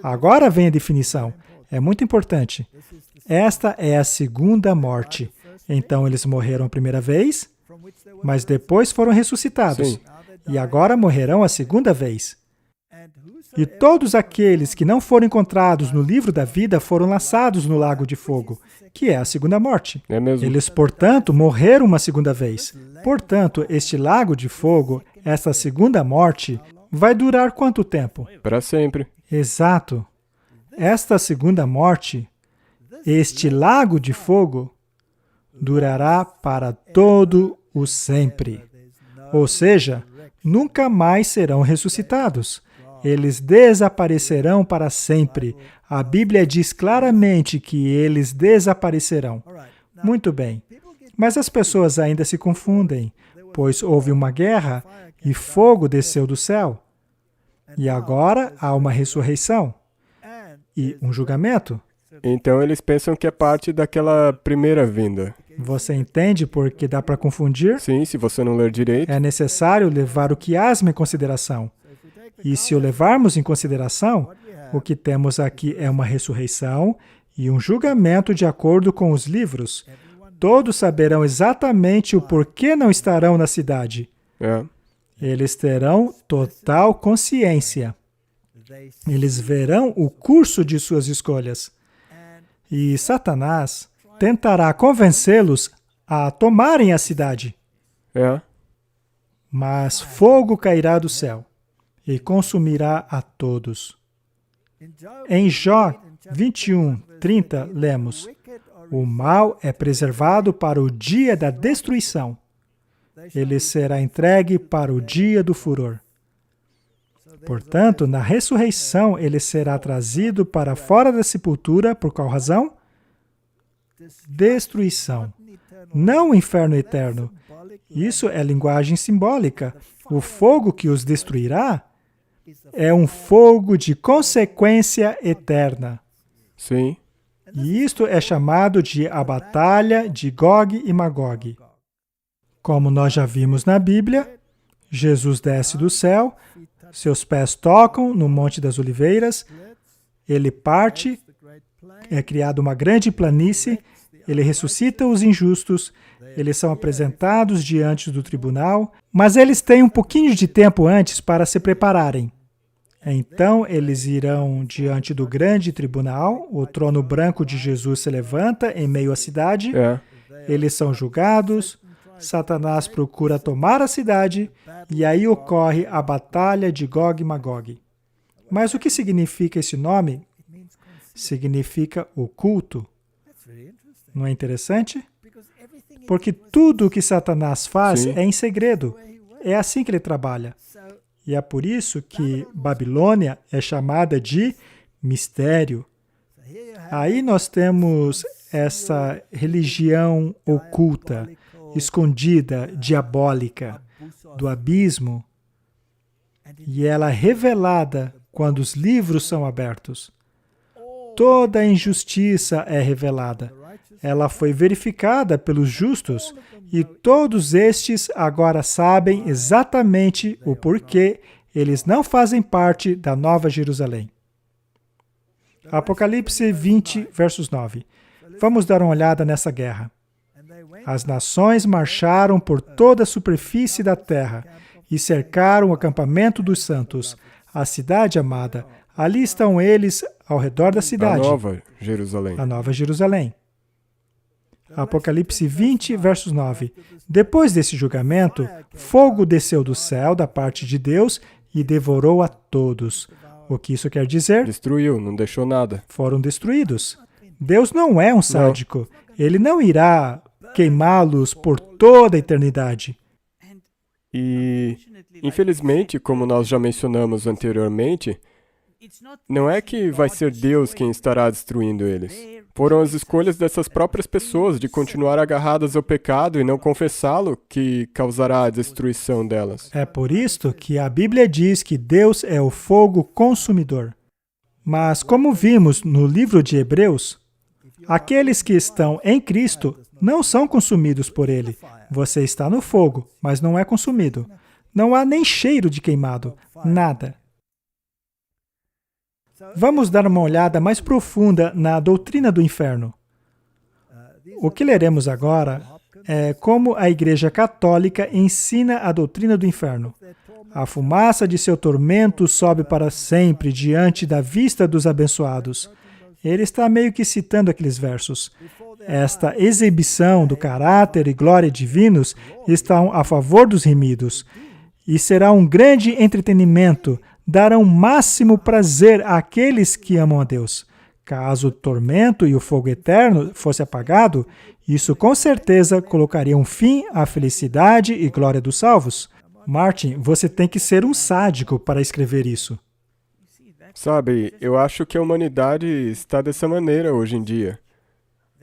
Agora vem a definição. É muito importante. Esta é a segunda morte. Então eles morreram a primeira vez, mas depois foram ressuscitados. Sim. E agora morrerão a segunda vez. E todos aqueles que não foram encontrados no livro da vida foram lançados no lago de fogo, que é a segunda morte. É mesmo. Eles, portanto, morreram uma segunda vez. Portanto, este lago de fogo, essa segunda morte, vai durar quanto tempo? Para sempre. Exato. Esta segunda morte, este lago de fogo, durará para todo o sempre. Ou seja, nunca mais serão ressuscitados. Eles desaparecerão para sempre. A Bíblia diz claramente que eles desaparecerão. Muito bem. Mas as pessoas ainda se confundem, pois houve uma guerra e fogo desceu do céu. E agora há uma ressurreição e um julgamento. Então eles pensam que é parte daquela primeira vinda. Você entende por que dá para confundir? Sim, se você não ler direito. É necessário levar o quiasma em consideração. E se o levarmos em consideração, o que temos aqui é uma ressurreição e um julgamento de acordo com os livros. Todos saberão exatamente o porquê não estarão na cidade. Eles terão total consciência. Eles verão o curso de suas escolhas. E Satanás tentará convencê-los a tomarem a cidade. Mas fogo cairá do céu e consumirá a todos. Em Jó 21:30, lemos: o mal é preservado para o dia da destruição. Ele será entregue para o dia do furor. Portanto, na ressurreição, ele será trazido para fora da sepultura, por qual razão? Destruição. Não o inferno eterno. Isso é linguagem simbólica. O fogo que os destruirá é um fogo de consequência eterna. Sim. E isto é chamado de a batalha de Gog e Magog. Como nós já vimos na Bíblia, Jesus desce do céu, seus pés tocam no Monte das Oliveiras, ele parte, é criada uma grande planície, ele ressuscita os injustos, eles são apresentados diante do tribunal, mas eles têm um pouquinho de tempo antes para se prepararem. Então, eles irão diante do grande tribunal, o trono branco de Jesus se levanta em meio à cidade, eles são julgados, Satanás procura tomar a cidade, e aí ocorre a batalha de Gog e Magog. Mas o que significa esse nome? Significa oculto. Não é interessante? Porque tudo o que Satanás faz é em segredo. É assim que ele trabalha. E é por isso que Babilônia é chamada de mistério. Aí nós temos essa religião oculta, escondida, diabólica, do abismo. E ela é revelada quando os livros são abertos. Toda a injustiça é revelada. Ela foi verificada pelos justos e todos estes agora sabem exatamente o porquê eles não fazem parte da Nova Jerusalém. Apocalipse 20, versos 9. Vamos dar uma olhada nessa guerra. As nações marcharam por toda a superfície da terra e cercaram o acampamento dos santos, a cidade amada. Ali estão eles ao redor da cidade. A Nova Jerusalém. A Nova Jerusalém. Apocalipse 20, versos 9. Depois desse julgamento, fogo desceu do céu da parte de Deus e devorou a todos. O que isso quer dizer? Destruiu, não deixou nada. Foram destruídos. Deus não é um sádico. Ele não irá queimá-los por toda a eternidade. E, infelizmente, como nós já mencionamos anteriormente, não é que vai ser Deus quem estará destruindo eles. Foram as escolhas dessas próprias pessoas de continuar agarradas ao pecado e não confessá-lo que causará a destruição delas. É por isto que a Bíblia diz que Deus é o fogo consumidor. Mas, como vimos no livro de Hebreus, aqueles que estão em Cristo não são consumidos por Ele. Você está no fogo, mas não é consumido. Não há nem cheiro de queimado, nada. Vamos dar uma olhada mais profunda na doutrina do inferno. O que leremos agora é como a Igreja Católica ensina a doutrina do inferno. A fumaça de seu tormento sobe para sempre diante da vista dos abençoados. Ele está meio que citando aqueles versos. Esta exibição do caráter e glória divinos estão a favor dos remidos. E será um grande entretenimento, darão máximo prazer àqueles que amam a Deus. Caso o tormento e o fogo eterno fosse apagado, isso com certeza colocaria um fim à felicidade e glória dos salvos. Martin, você tem que ser um sádico para escrever isso. Sabe, eu acho que a humanidade está dessa maneira hoje em dia.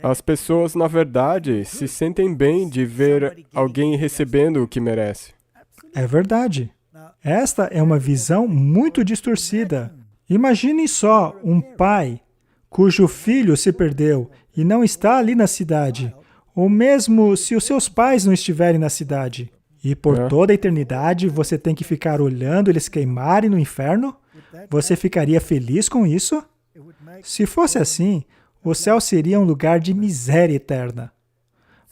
As pessoas, na verdade, se sentem bem de ver alguém recebendo o que merece. É verdade. Esta é uma visão muito distorcida. Imaginem só um pai cujo filho se perdeu e não está ali na cidade, ou mesmo se os seus pais não estiverem na cidade. E por toda a eternidade você tem que ficar olhando eles queimarem no inferno? Você ficaria feliz com isso? Se fosse assim, o céu seria um lugar de miséria eterna.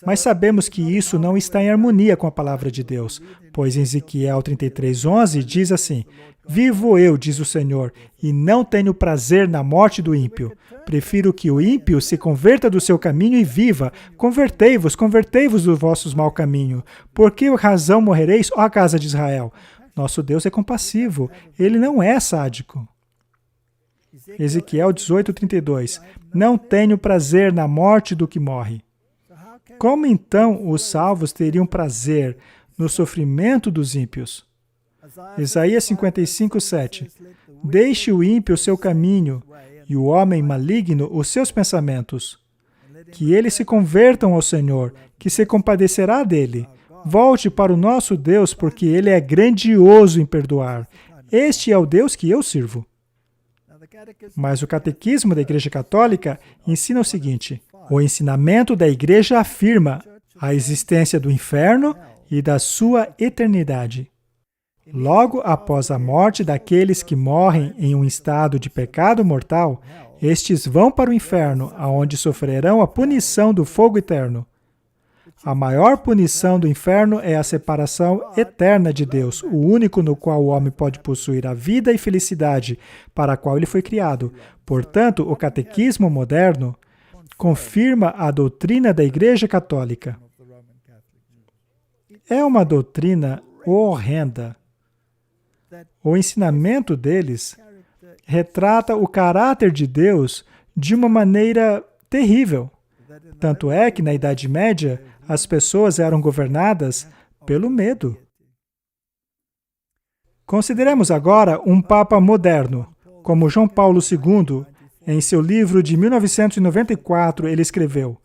Mas sabemos que isso não está em harmonia com a palavra de Deus, pois em Ezequiel 33:11 diz assim: Vivo eu, diz o Senhor, e não tenho prazer na morte do ímpio. Prefiro que o ímpio se converta do seu caminho e viva. Convertei-vos do vosso mau caminho. Por que razão morrereis, ó casa de Israel? Nosso Deus é compassivo, ele não é sádico. Ezequiel 18:32. Não tenho prazer na morte do que morre. Como então os salvos teriam prazer no sofrimento dos ímpios? Isaías 55:7. Deixe o ímpio o seu caminho e o homem maligno os seus pensamentos. Que eles se convertam ao Senhor, que se compadecerá dele. Volte para o nosso Deus, porque ele é grandioso em perdoar. Este é o Deus que eu sirvo. Mas o Catequismo da Igreja Católica ensina o seguinte: o ensinamento da Igreja afirma a existência do inferno e da sua eternidade. Logo após a morte daqueles que morrem em um estado de pecado mortal, estes vão para o inferno, aonde sofrerão a punição do fogo eterno. A maior punição do inferno é a separação eterna de Deus, o único no qual o homem pode possuir a vida e felicidade para a qual ele foi criado. Portanto, o catequismo moderno confirma a doutrina da Igreja Católica. É uma doutrina horrenda. O ensinamento deles retrata o caráter de Deus de uma maneira terrível. Tanto é que, na Idade Média, as pessoas eram governadas pelo medo. Consideremos agora um Papa moderno, como João Paulo II. Em seu livro de 1994, ele escreveu: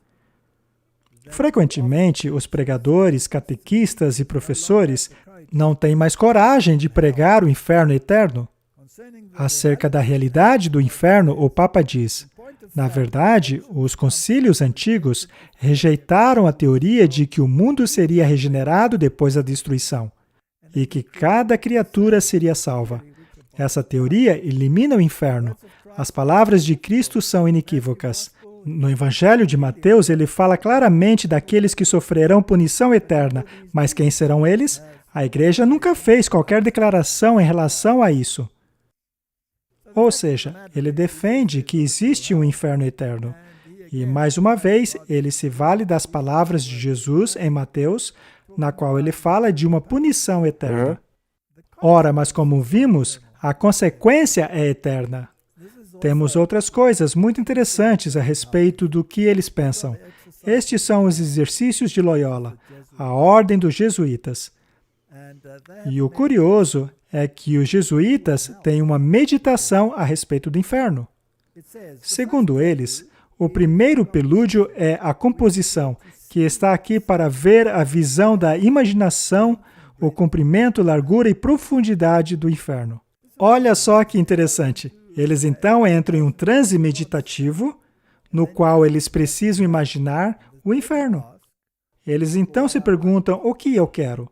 frequentemente, os pregadores, catequistas e professores não têm mais coragem de pregar o inferno eterno. Acerca da realidade do inferno, o Papa diz: na verdade, os concílios antigos rejeitaram a teoria de que o mundo seria regenerado depois da destruição e que cada criatura seria salva. Essa teoria elimina o inferno. As palavras de Cristo são inequívocas. No Evangelho de Mateus, ele fala claramente daqueles que sofrerão punição eterna. Mas quem serão eles? A Igreja nunca fez qualquer declaração em relação a isso. Ou seja, ele defende que existe um inferno eterno. E, mais uma vez, ele se vale das palavras de Jesus em Mateus, na qual ele fala de uma punição eterna. Ora, mas como vimos, a consequência é eterna. Temos outras coisas muito interessantes a respeito do que eles pensam. Estes são os exercícios de Loyola, a ordem dos jesuítas. E o curioso é que os jesuítas têm uma meditação a respeito do inferno. Segundo eles, o primeiro prelúdio é a composição, que está aqui para ver a visão da imaginação, o comprimento, largura e profundidade do inferno. Olha só que interessante. Eles então entram em um transe meditativo, no qual eles precisam imaginar o inferno. Eles então se perguntam: o que eu quero?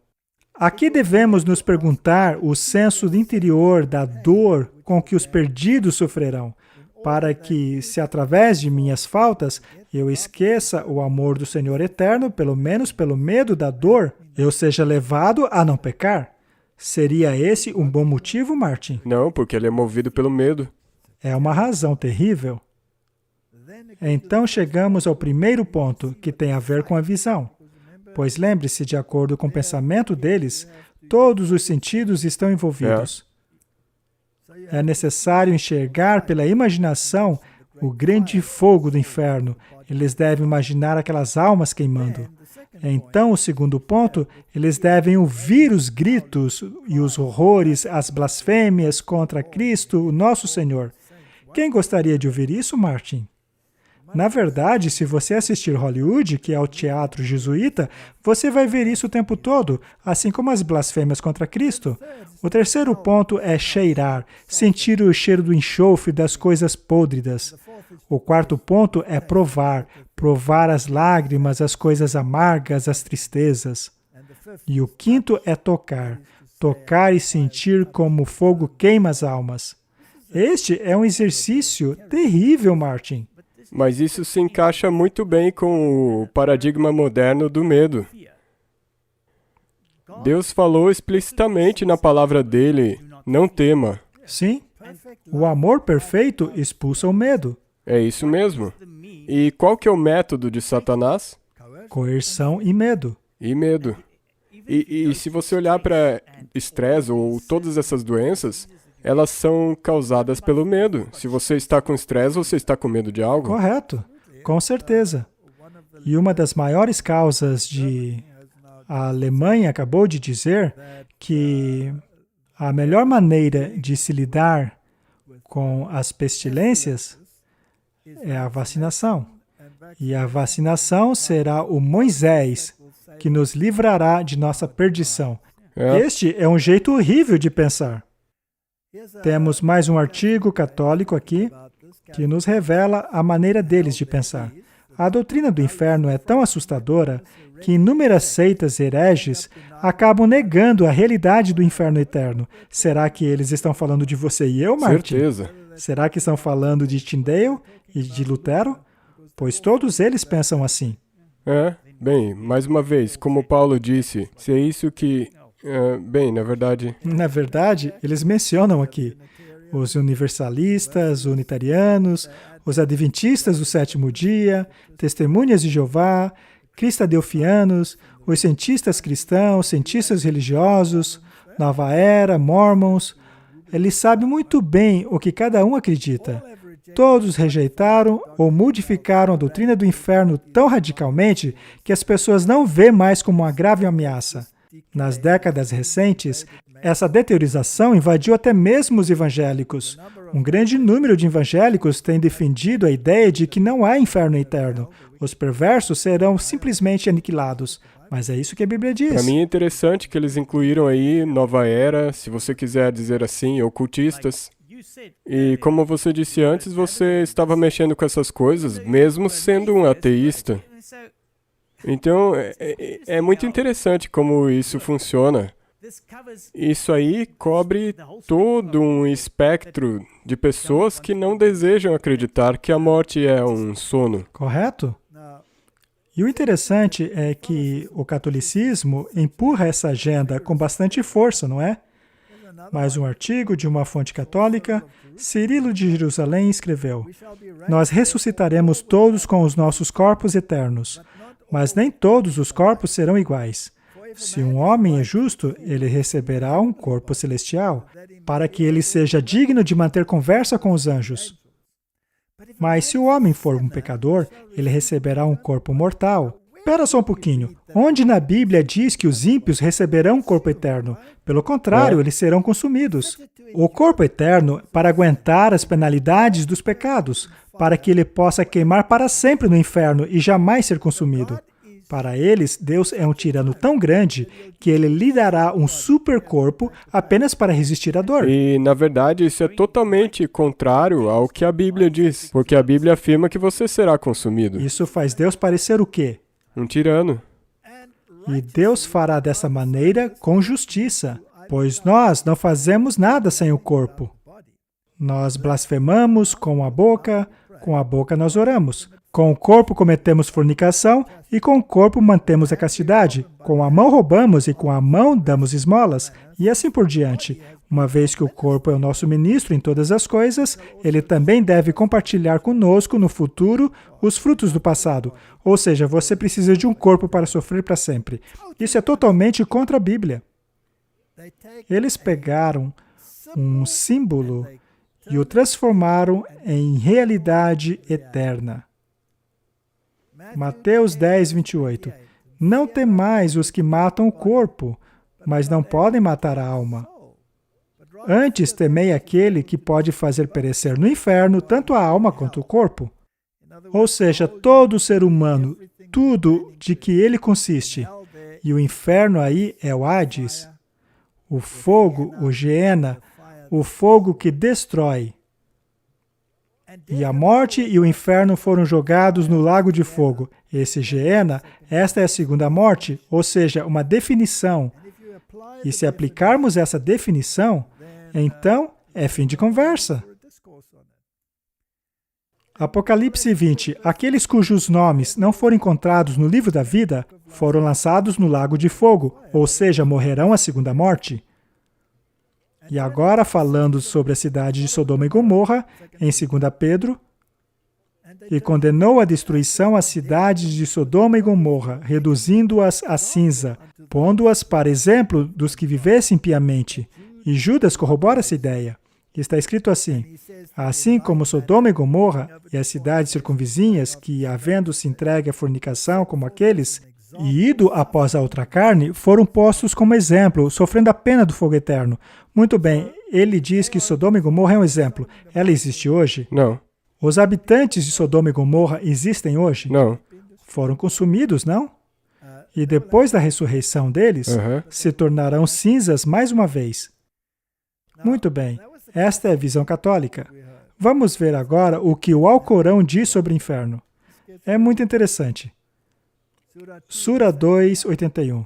Aqui devemos nos perguntar o senso interior da dor com que os perdidos sofrerão, para que, se através de minhas faltas, eu esqueça o amor do Senhor eterno, pelo menos pelo medo da dor, eu seja levado a não pecar. Seria esse um bom motivo, Martin? Não, porque ele é movido pelo medo. É uma razão terrível. Então chegamos ao primeiro ponto, que tem a ver com a visão. Pois lembre-se, de acordo com o pensamento deles, todos os sentidos estão envolvidos. É necessário enxergar pela imaginação o grande fogo do inferno. Eles devem imaginar aquelas almas queimando. Então, o segundo ponto, eles devem ouvir os gritos e os horrores, as blasfêmias contra Cristo, o nosso Senhor. Quem gostaria de ouvir isso, Martin? Na verdade, se você assistir Hollywood, que é o teatro jesuíta, você vai ver isso o tempo todo, assim como as blasfêmias contra Cristo. O terceiro ponto é cheirar, sentir o cheiro do enxofre das coisas podridas. O quarto ponto é provar, provar as lágrimas, as coisas amargas, as tristezas. E o quinto é tocar, tocar e sentir como o fogo queima as almas. Este é um exercício terrível, Martin. Mas isso se encaixa muito bem com o paradigma moderno do medo. Deus falou explicitamente na palavra dele: não tema. Sim, o amor perfeito expulsa o medo. É isso mesmo. E qual que é o método de Satanás? Coerção e medo. E medo. E se você olhar para estresse ou todas essas doenças, elas são causadas pelo medo. Se você está com estresse, você está com medo de algo. Correto, com certeza. E uma das maiores causas a Alemanha acabou de dizer que a melhor maneira de se lidar com as pestilências é a vacinação. E a vacinação será o Moisés que nos livrará de nossa perdição. Este é um jeito horrível de pensar. Temos mais um artigo católico aqui que nos revela a maneira deles de pensar. A doutrina do inferno é tão assustadora que inúmeras seitas hereges acabam negando a realidade do inferno eterno. Será que eles estão falando de você e eu, Martin? Certeza. Será que estão falando de Tyndale e de Lutero? Pois todos eles pensam assim. Bem, mais uma vez, como Paulo disse, se é isso que... na verdade... Na verdade, eles mencionam aqui os universalistas, unitarianos, os adventistas do sétimo dia, testemunhas de Jeová, cristadelfianos, os cientistas cristãos, cientistas religiosos, Nova Era, Mormons. Eles sabem muito bem o que cada um acredita. Todos rejeitaram ou modificaram a doutrina do inferno tão radicalmente que as pessoas não vê mais como uma grave ameaça. Nas décadas recentes, essa deteriorização invadiu até mesmo os evangélicos. Um grande número de evangélicos tem defendido a ideia de que não há inferno eterno. Os perversos serão simplesmente aniquilados. Mas é isso que a Bíblia diz. Para mim é interessante que eles incluíram aí Nova Era, se você quiser dizer assim, ocultistas. E como você disse antes, você estava mexendo com essas coisas, mesmo sendo um ateísta. Então, é muito interessante como isso funciona. Isso aí cobre todo um espectro de pessoas que não desejam acreditar que a morte é um sono. Correto? E o interessante é que o catolicismo empurra essa agenda com bastante força, não é? Mais um artigo de uma fonte católica, Cirilo de Jerusalém escreveu: "Nós ressuscitaremos todos com os nossos corpos eternos, mas nem todos os corpos serão iguais. Se um homem é justo, ele receberá um corpo celestial, para que ele seja digno de manter conversa com os anjos. Mas se o homem for um pecador, ele receberá um corpo mortal." Espera só um pouquinho. Onde na Bíblia diz que os ímpios receberão um corpo eterno? Pelo contrário, eles serão consumidos. O corpo eterno para aguentar as penalidades dos pecados, para que ele possa queimar para sempre no inferno e jamais ser consumido. Para eles, Deus é um tirano tão grande que ele lhe dará um supercorpo apenas para resistir à dor. E, na verdade, isso é totalmente contrário ao que a Bíblia diz, porque a Bíblia afirma que você será consumido. Isso faz Deus parecer o quê? Um tirano. E Deus fará dessa maneira com justiça, pois nós não fazemos nada sem o corpo. Nós blasfemamos com a boca nós oramos. Com o corpo cometemos fornicação e com o corpo mantemos a castidade. Com a mão roubamos e com a mão damos esmolas, e assim por diante. Uma vez que o corpo é o nosso ministro em todas as coisas, ele também deve compartilhar conosco no futuro os frutos do passado. Ou seja, você precisa de um corpo para sofrer para sempre. Isso é totalmente contra a Bíblia. Eles pegaram um símbolo e o transformaram em realidade eterna. Mateus 10, 28. Não temais os que matam o corpo, mas não podem matar a alma. Antes temei aquele que pode fazer perecer no inferno tanto a alma quanto o corpo. Ou seja, todo ser humano, tudo de que ele consiste. E o inferno aí é o Hades, o fogo, o Geena, o fogo que destrói. E a morte e o inferno foram jogados no lago de fogo. Esse Geena, esta é a segunda morte, ou seja, uma definição. E se aplicarmos essa definição, então é fim de conversa. Apocalipse 20. Aqueles cujos nomes não foram encontrados no livro da vida foram lançados no lago de fogo, ou seja, morrerão a segunda morte. E agora, falando sobre a cidade de Sodoma e Gomorra, em 2 Pedro, e condenou à destruição as cidades de Sodoma e Gomorra, reduzindo-as a cinza, pondo-as para exemplo dos que vivessem piamente. E Judas corrobora essa ideia. Está escrito assim: assim como Sodoma e Gomorra e as cidades circunvizinhas, que, havendo-se entregue à fornicação como aqueles, e ido após a outra carne, foram postos como exemplo, sofrendo a pena do fogo eterno. Muito bem, ele diz que Sodoma e Gomorra é um exemplo. Ela existe hoje? Não. Os habitantes de Sodoma e Gomorra existem hoje? Não. Foram consumidos, não? E depois da ressurreição deles, se tornarão cinzas mais uma vez. Muito bem, esta é a visão católica. Vamos ver agora o que o Alcorão diz sobre o inferno. É muito interessante. Sura 2, 81.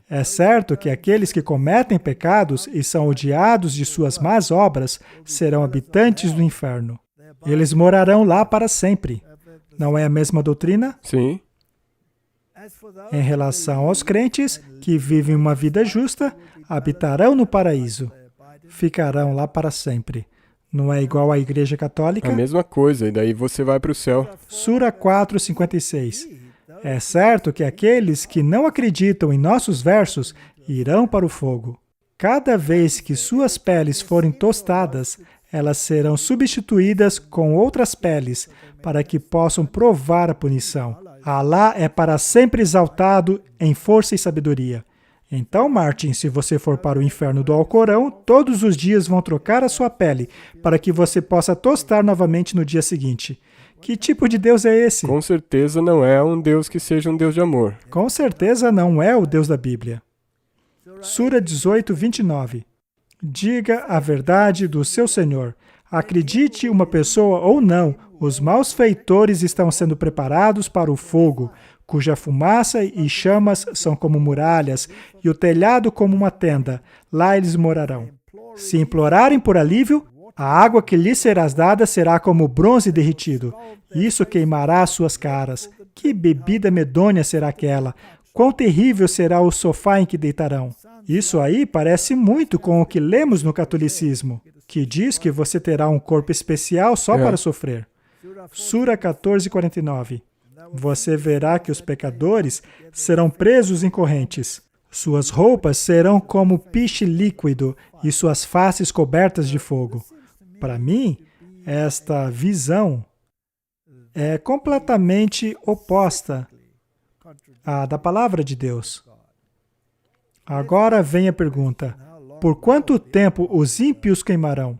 É certo que aqueles que cometem pecados e são odiados de suas más obras serão habitantes do inferno. Eles morarão lá para sempre. Não é a mesma doutrina? Sim. Em relação aos crentes que vivem uma vida justa, habitarão no paraíso. Ficarão lá para sempre. Não é igual à Igreja Católica? A mesma coisa, e daí você vai para o céu. Sura 4, 56. É certo que aqueles que não acreditam em nossos versos irão para o fogo. Cada vez que suas peles forem tostadas, elas serão substituídas com outras peles, para que possam provar a punição. Alá é para sempre exaltado em força e sabedoria. Então, Martin, se você for para o inferno do Alcorão, todos os dias vão trocar a sua pele, para que você possa tostar novamente no dia seguinte. Que tipo de Deus é esse? Com certeza não é um Deus que seja um Deus de amor. Com certeza não é o Deus da Bíblia. Sura 18, 29. Diga a verdade do seu Senhor. Acredite uma pessoa ou não, os malfeitores estão sendo preparados para o fogo, cuja fumaça e chamas são como muralhas, e o telhado como uma tenda. Lá eles morarão. Se implorarem por alívio, a água que lhes será dada será como bronze derretido. Isso queimará suas caras. Que bebida medonha será aquela? Quão terrível será o sofá em que deitarão. Isso aí parece muito com o que lemos no catolicismo, que diz que você terá um corpo especial só para sofrer. Sura 14, 49. Você verá que os pecadores serão presos em correntes. Suas roupas serão como piche líquido e suas faces cobertas de fogo. Para mim, esta visão é completamente oposta à da palavra de Deus. Agora vem a pergunta: por quanto tempo os ímpios queimarão?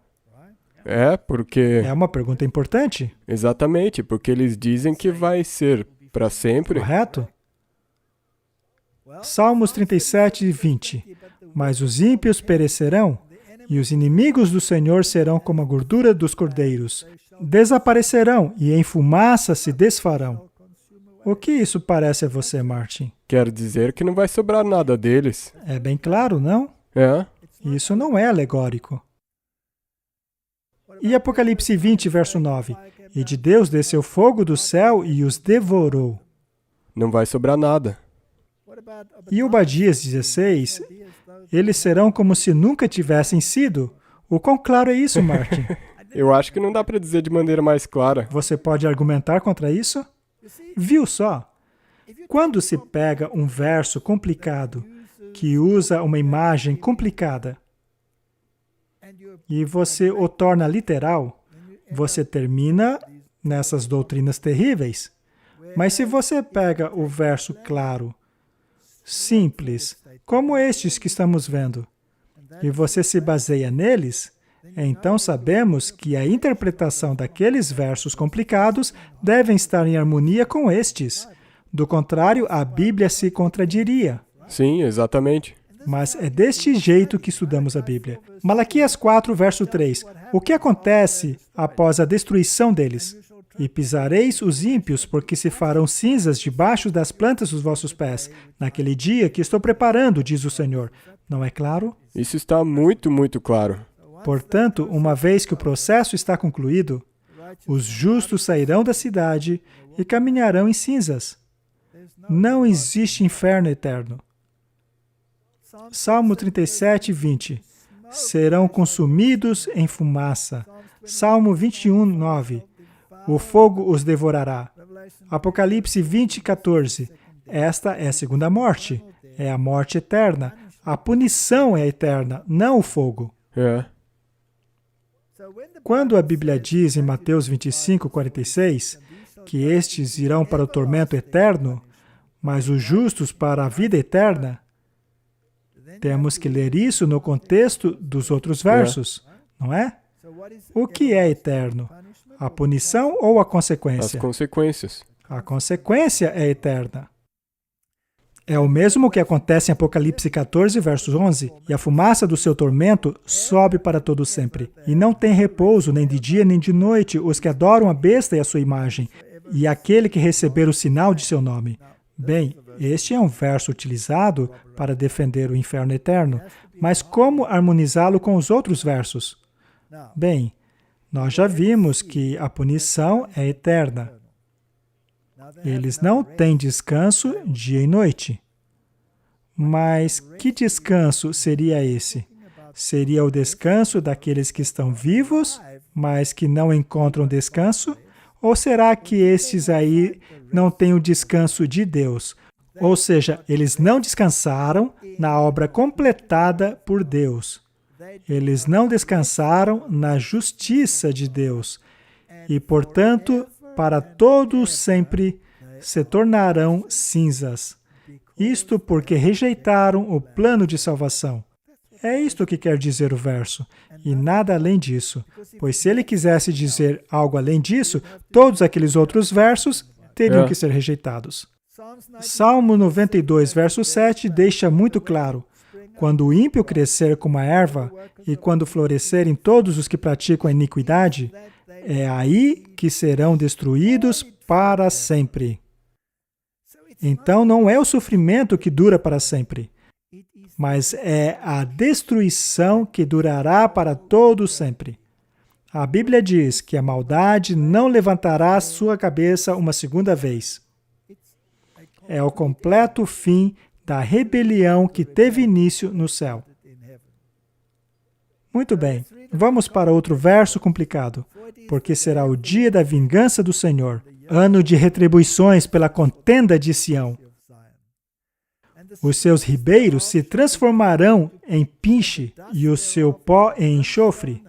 Porque... É uma pergunta importante. Exatamente, porque eles dizem que vai ser para sempre. Correto? Salmos 37, 20. Mas os ímpios perecerão, e os inimigos do Senhor serão como a gordura dos cordeiros. Desaparecerão, e em fumaça se desfarão. O que isso parece a você, Martin? Quer dizer que não vai sobrar nada deles. É bem claro, não? Isso não é alegórico. E Apocalipse 20, verso 9. E de Deus desceu fogo do céu e os devorou. Não vai sobrar nada. E Obadias 16, eles serão como se nunca tivessem sido. O quão claro é isso, Martin? Eu acho que não dá para dizer de maneira mais clara. Você pode argumentar contra isso? Viu só? Quando se pega um verso complicado, que usa uma imagem complicada, e você o torna literal, você termina nessas doutrinas terríveis. Mas se você pega o verso claro, simples, como estes que estamos vendo, e você se baseia neles, então sabemos que a interpretação daqueles versos complicados devem estar em harmonia com estes. Do contrário, a Bíblia se contradiria. Sim, exatamente. Mas é deste jeito que estudamos a Bíblia. Malaquias 4, verso 3. O que acontece após a destruição deles? E pisareis os ímpios, porque se farão cinzas debaixo das plantas dos vossos pés, naquele dia que estou preparando, diz o Senhor. Não é claro? Isso está muito, muito claro. Portanto, uma vez que o processo está concluído, os justos sairão da cidade e caminharão em cinzas. Não existe inferno eterno. Salmo 37, 20. Serão consumidos em fumaça. Salmo 21, 9. O fogo os devorará. Apocalipse 20, 14. Esta é a segunda morte. É a morte eterna. A punição é eterna, não o fogo. Quando a Bíblia diz em Mateus 25, 46, que estes irão para o tormento eterno, mas os justos para a vida eterna, temos que ler isso no contexto dos outros versos, não é? O que é eterno? A punição ou a consequência? As consequências. A consequência é eterna. É o mesmo que acontece em Apocalipse 14, versos 11. E a fumaça do seu tormento sobe para todo sempre. E não tem repouso, nem de dia nem de noite, os que adoram a besta e a sua imagem. e aquele que receber o sinal de seu nome. Bem, este é um verso utilizado para defender o inferno eterno, mas como harmonizá-lo com os outros versos? Bem, nós já vimos que a punição é eterna. Eles não têm descanso dia e noite. Mas que descanso seria esse? Seria o descanso daqueles que estão vivos, mas que não encontram descanso? Ou será que estes aí não têm o descanso de Deus? Ou seja, eles não descansaram na obra completada por Deus. Eles não descansaram na justiça de Deus. E, portanto, para todos sempre se tornarão cinzas. Isto porque rejeitaram o plano de salvação. É isto que quer dizer o verso, e nada além disso. Pois se ele quisesse dizer algo além disso, todos aqueles outros versos teriam que ser rejeitados. Salmo 92, verso 7, deixa muito claro: quando o ímpio crescer como a erva, e quando florescerem todos os que praticam a iniquidade, é aí que serão destruídos para sempre. Então não é o sofrimento que dura para sempre, mas é a destruição que durará para todo sempre. A Bíblia diz que a maldade não levantará sua cabeça uma segunda vez. É o completo fim da rebelião que teve início no céu. Muito bem, vamos para outro verso complicado. Porque será o dia da vingança do Senhor, ano de retribuições pela contenda de Sião. Os seus ribeiros se transformarão em pinche, e o seu pó em enxofre,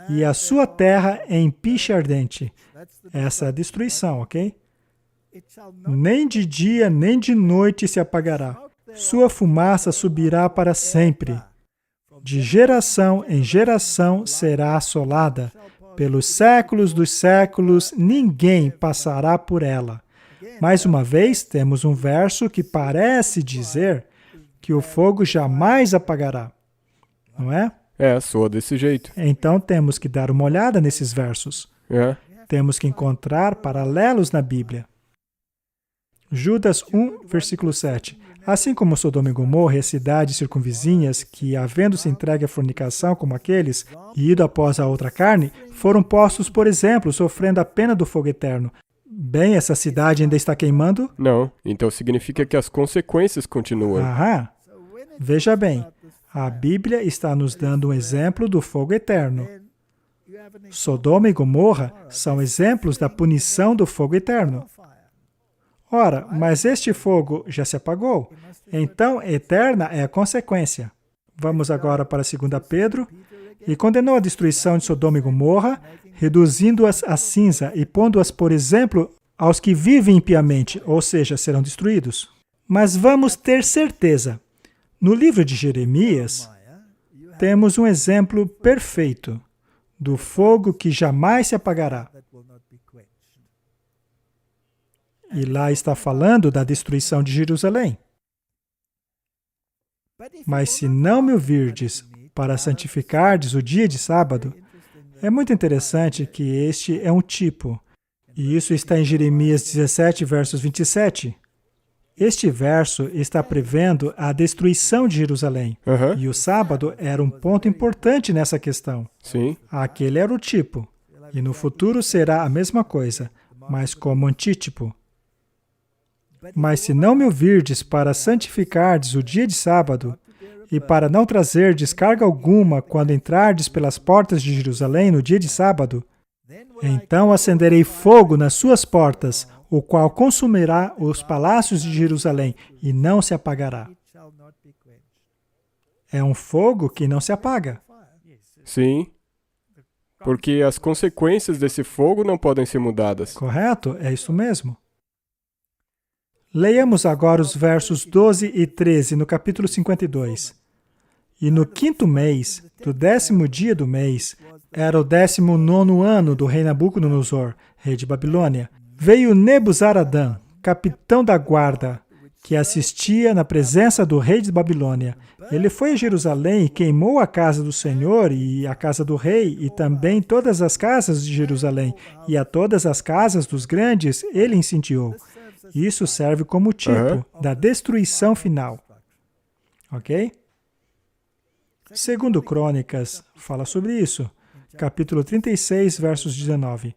e a sua terra em piche ardente. Essa é a destruição, ok? Nem de dia nem de noite se apagará. Sua fumaça subirá para sempre. De geração em geração será assolada. Pelos séculos dos séculos, ninguém passará por ela. Mais uma vez, temos um verso que parece dizer que o fogo jamais apagará. Não é? Soa desse jeito. Então, temos que dar uma olhada nesses versos. Temos que encontrar paralelos na Bíblia. Judas 1, versículo 7. Assim como Sodoma e Gomorra e as cidades circunvizinhas, que, havendo-se entregue à fornicação como aqueles, e ido após a outra carne, foram postos, por exemplo, sofrendo a pena do fogo eterno. Bem, essa cidade ainda está queimando? Não, então significa que as consequências continuam. Aham. Veja bem, a Bíblia está nos dando um exemplo do fogo eterno. Sodoma e Gomorra são exemplos da punição do fogo eterno. Ora, mas este fogo já se apagou. Então, eterna é a consequência. Vamos agora para 2 Pedro. E condenou a destruição de Sodoma e Gomorra, reduzindo-as a cinza e pondo-as, por exemplo, aos que vivem impiamente, ou seja, serão destruídos. Mas vamos ter certeza. No livro de Jeremias, temos um exemplo perfeito do fogo que jamais se apagará. E lá está falando da destruição de Jerusalém. Mas se não me ouvirdes para santificardes o dia de sábado, é muito interessante que este é um tipo. E isso está em Jeremias 17, versos 27. Este verso está prevendo a destruição de Jerusalém. E o sábado era um ponto importante nessa questão. Sim. Aquele era o tipo. E no futuro será a mesma coisa, mas como antítipo. Mas se não me ouvirdes para santificardes o dia de sábado, e para não trazer descarga alguma quando entrardes pelas portas de Jerusalém no dia de sábado, então acenderei fogo nas suas portas, o qual consumirá os palácios de Jerusalém, e não se apagará. É um fogo que não se apaga. Sim. Porque as consequências desse fogo não podem ser mudadas. Correto? É isso mesmo. Leiamos agora os versos 12 e 13 no capítulo 52. E no 5º mês, do 10º dia do mês, era o 19º ano do rei Nabucodonosor, rei de Babilônia, veio Nebuzaradã, capitão da guarda, que assistia na presença do rei de Babilônia. Ele foi a Jerusalém e queimou a casa do Senhor e a casa do rei, e também todas as casas de Jerusalém, e a todas as casas dos grandes ele incendiou. Isso serve como tipo da destruição final. Ok? Segundo Crônicas fala sobre isso. Capítulo 36, versos 19.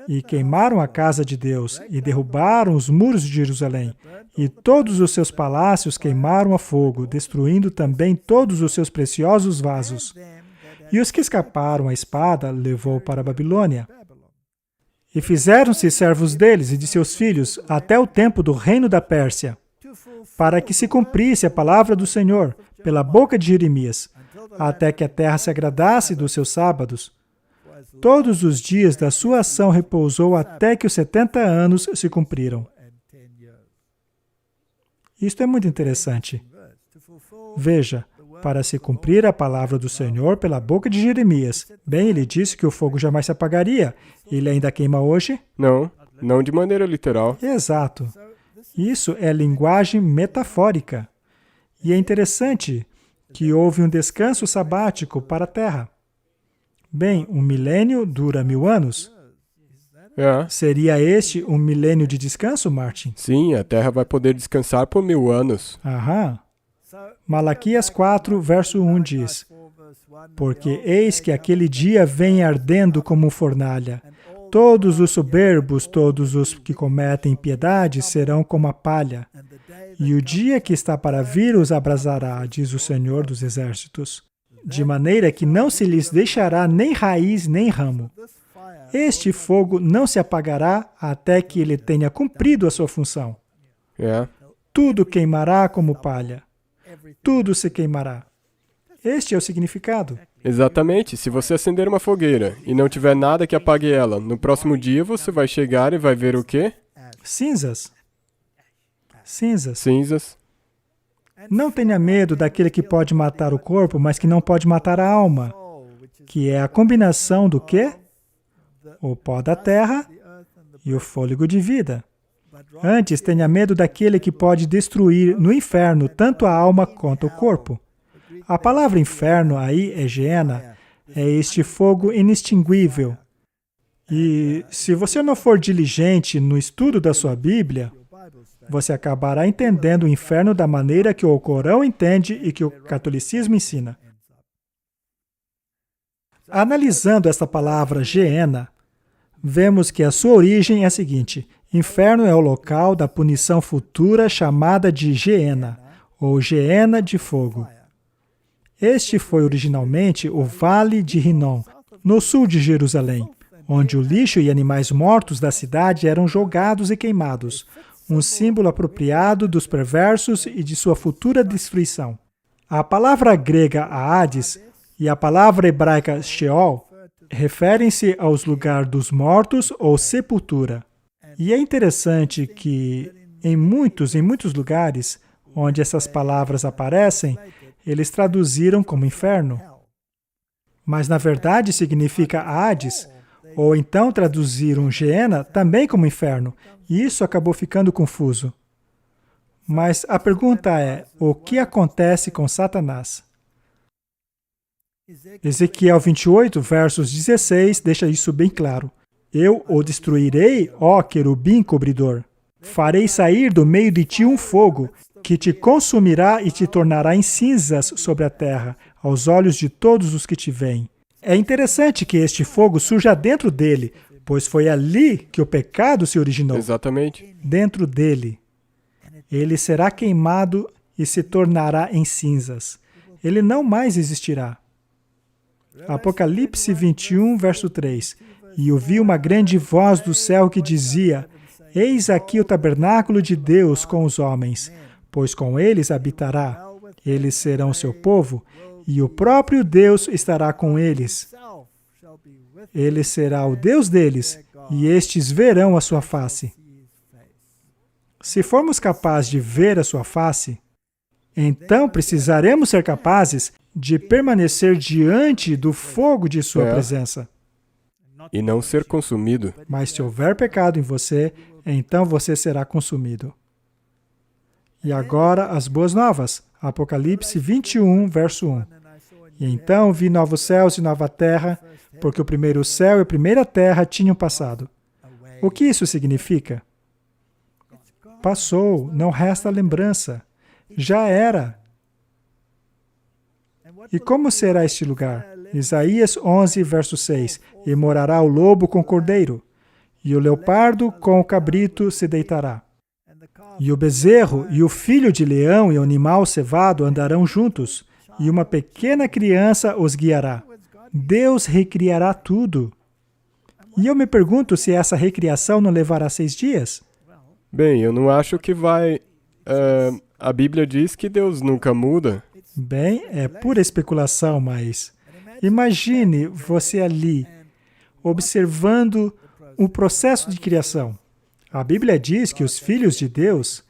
E queimaram a casa de Deus, e derrubaram os muros de Jerusalém, e todos os seus palácios queimaram a fogo, destruindo também todos os seus preciosos vasos. E os que escaparam à espada levou para a Babilônia. E fizeram-se servos deles e de seus filhos até o tempo do reino da Pérsia, para que se cumprisse a palavra do Senhor pela boca de Jeremias, até que a terra se agradasse dos seus sábados. Todos os dias da sua ação repousou até que os 70 anos se cumpriram. Isto é muito interessante. Veja, para se cumprir a palavra do Senhor pela boca de Jeremias. Bem, ele disse que o fogo jamais se apagaria. Ele ainda queima hoje? Não de maneira literal. Exato. Isso é linguagem metafórica. E é interessante que houve um descanso sabático para a terra. Bem, um milênio dura 1000 anos. Seria este um milênio de descanso, Martin? Sim, a terra vai poder descansar por 1000 anos. Aham. Malaquias 4, verso 1 diz: Porque eis que aquele dia vem ardendo como fornalha. Todos os soberbos, todos os que cometem impiedade, serão como a palha. E o dia que está para vir os abrasará, diz o Senhor dos Exércitos, de maneira que não se lhes deixará nem raiz nem ramo. Este fogo não se apagará até que ele tenha cumprido a sua função. Tudo queimará como palha. Tudo se queimará. Este é o significado. Exatamente. Se você acender uma fogueira e não tiver nada que apague ela, no próximo dia você vai chegar e vai ver o quê? Cinzas. Cinzas. Cinzas. Não tenha medo daquele que pode matar o corpo, mas que não pode matar a alma, que é a combinação do quê? O pó da terra e o fôlego de vida. Antes, tenha medo daquele que pode destruir no inferno tanto a alma quanto o corpo. A palavra inferno aí é Geena, é este fogo inextinguível. E se você não for diligente no estudo da sua Bíblia, você acabará entendendo o inferno da maneira que o Corão entende e que o catolicismo ensina. Analisando esta palavra Geena, vemos que a sua origem é a seguinte: inferno é o local da punição futura chamada de Geena, ou Geena de fogo. Este foi originalmente o Vale de Rinom, no sul de Jerusalém, onde o lixo e animais mortos da cidade eram jogados e queimados, um símbolo apropriado dos perversos e de sua futura destruição. A palavra grega Hades e a palavra hebraica Sheol referem-se aos lugares dos mortos ou sepultura. E é interessante que em muitos lugares onde essas palavras aparecem, eles traduziram como inferno. Mas na verdade significa Hades, ou então traduziram Geena também como inferno, e isso acabou ficando confuso. Mas a pergunta é, o que acontece com Satanás? Ezequiel 28, versos 16, deixa isso bem claro. Eu o destruirei, ó querubim cobridor. Farei sair do meio de ti um fogo, que te consumirá e te tornará em cinzas sobre a terra, aos olhos de todos os que te veem. É interessante que este fogo surja dentro dele, pois foi ali que o pecado se originou. Exatamente. Dentro dele. Ele será queimado e se tornará em cinzas. Ele não mais existirá. Apocalipse 21, verso 3. E ouvi uma grande voz do céu que dizia: Eis aqui o tabernáculo de Deus com os homens, pois com eles habitará. Eles serão seu povo, e o próprio Deus estará com eles. Ele será o Deus deles, e estes verão a sua face. Se formos capazes de ver a sua face, então precisaremos ser capazes de permanecer diante do fogo de sua presença. E não ser consumido. Mas se houver pecado em você, então você será consumido. E agora as boas novas. Apocalipse 21, verso 1. E então vi novos céus e nova terra, porque o primeiro céu e a primeira terra tinham passado. O que isso significa? Passou, não resta lembrança. Já era. E como será este lugar? Isaías 11, verso 6. E morará o lobo com o cordeiro, e o leopardo com o cabrito se deitará. E o bezerro e o filho de leão e o animal cevado andarão juntos, e uma pequena criança os guiará. Deus recriará tudo. E eu me pergunto se essa recriação não levará 6 dias. Bem, eu não acho que vai... a Bíblia diz que Deus nunca muda. Bem, é pura especulação, mas imagine você ali, observando o processo de criação. A Bíblia diz que os filhos de Deus,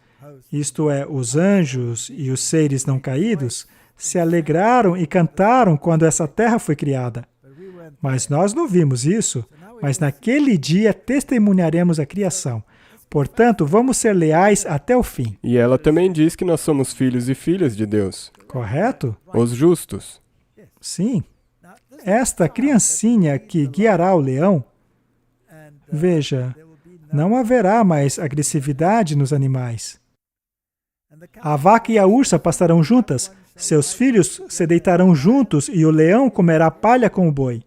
isto é, os anjos e os seres não caídos, se alegraram e cantaram quando essa terra foi criada. Mas nós não vimos isso, mas naquele dia testemunharemos a criação. Portanto, vamos ser leais até o fim. E ela também diz que nós somos filhos e filhas de Deus. Correto? Os justos. Sim. Esta criancinha que guiará o leão, veja, não haverá mais agressividade nos animais. A vaca e a ursa pastarão juntas, seus filhos se deitarão juntos e o leão comerá palha com o boi.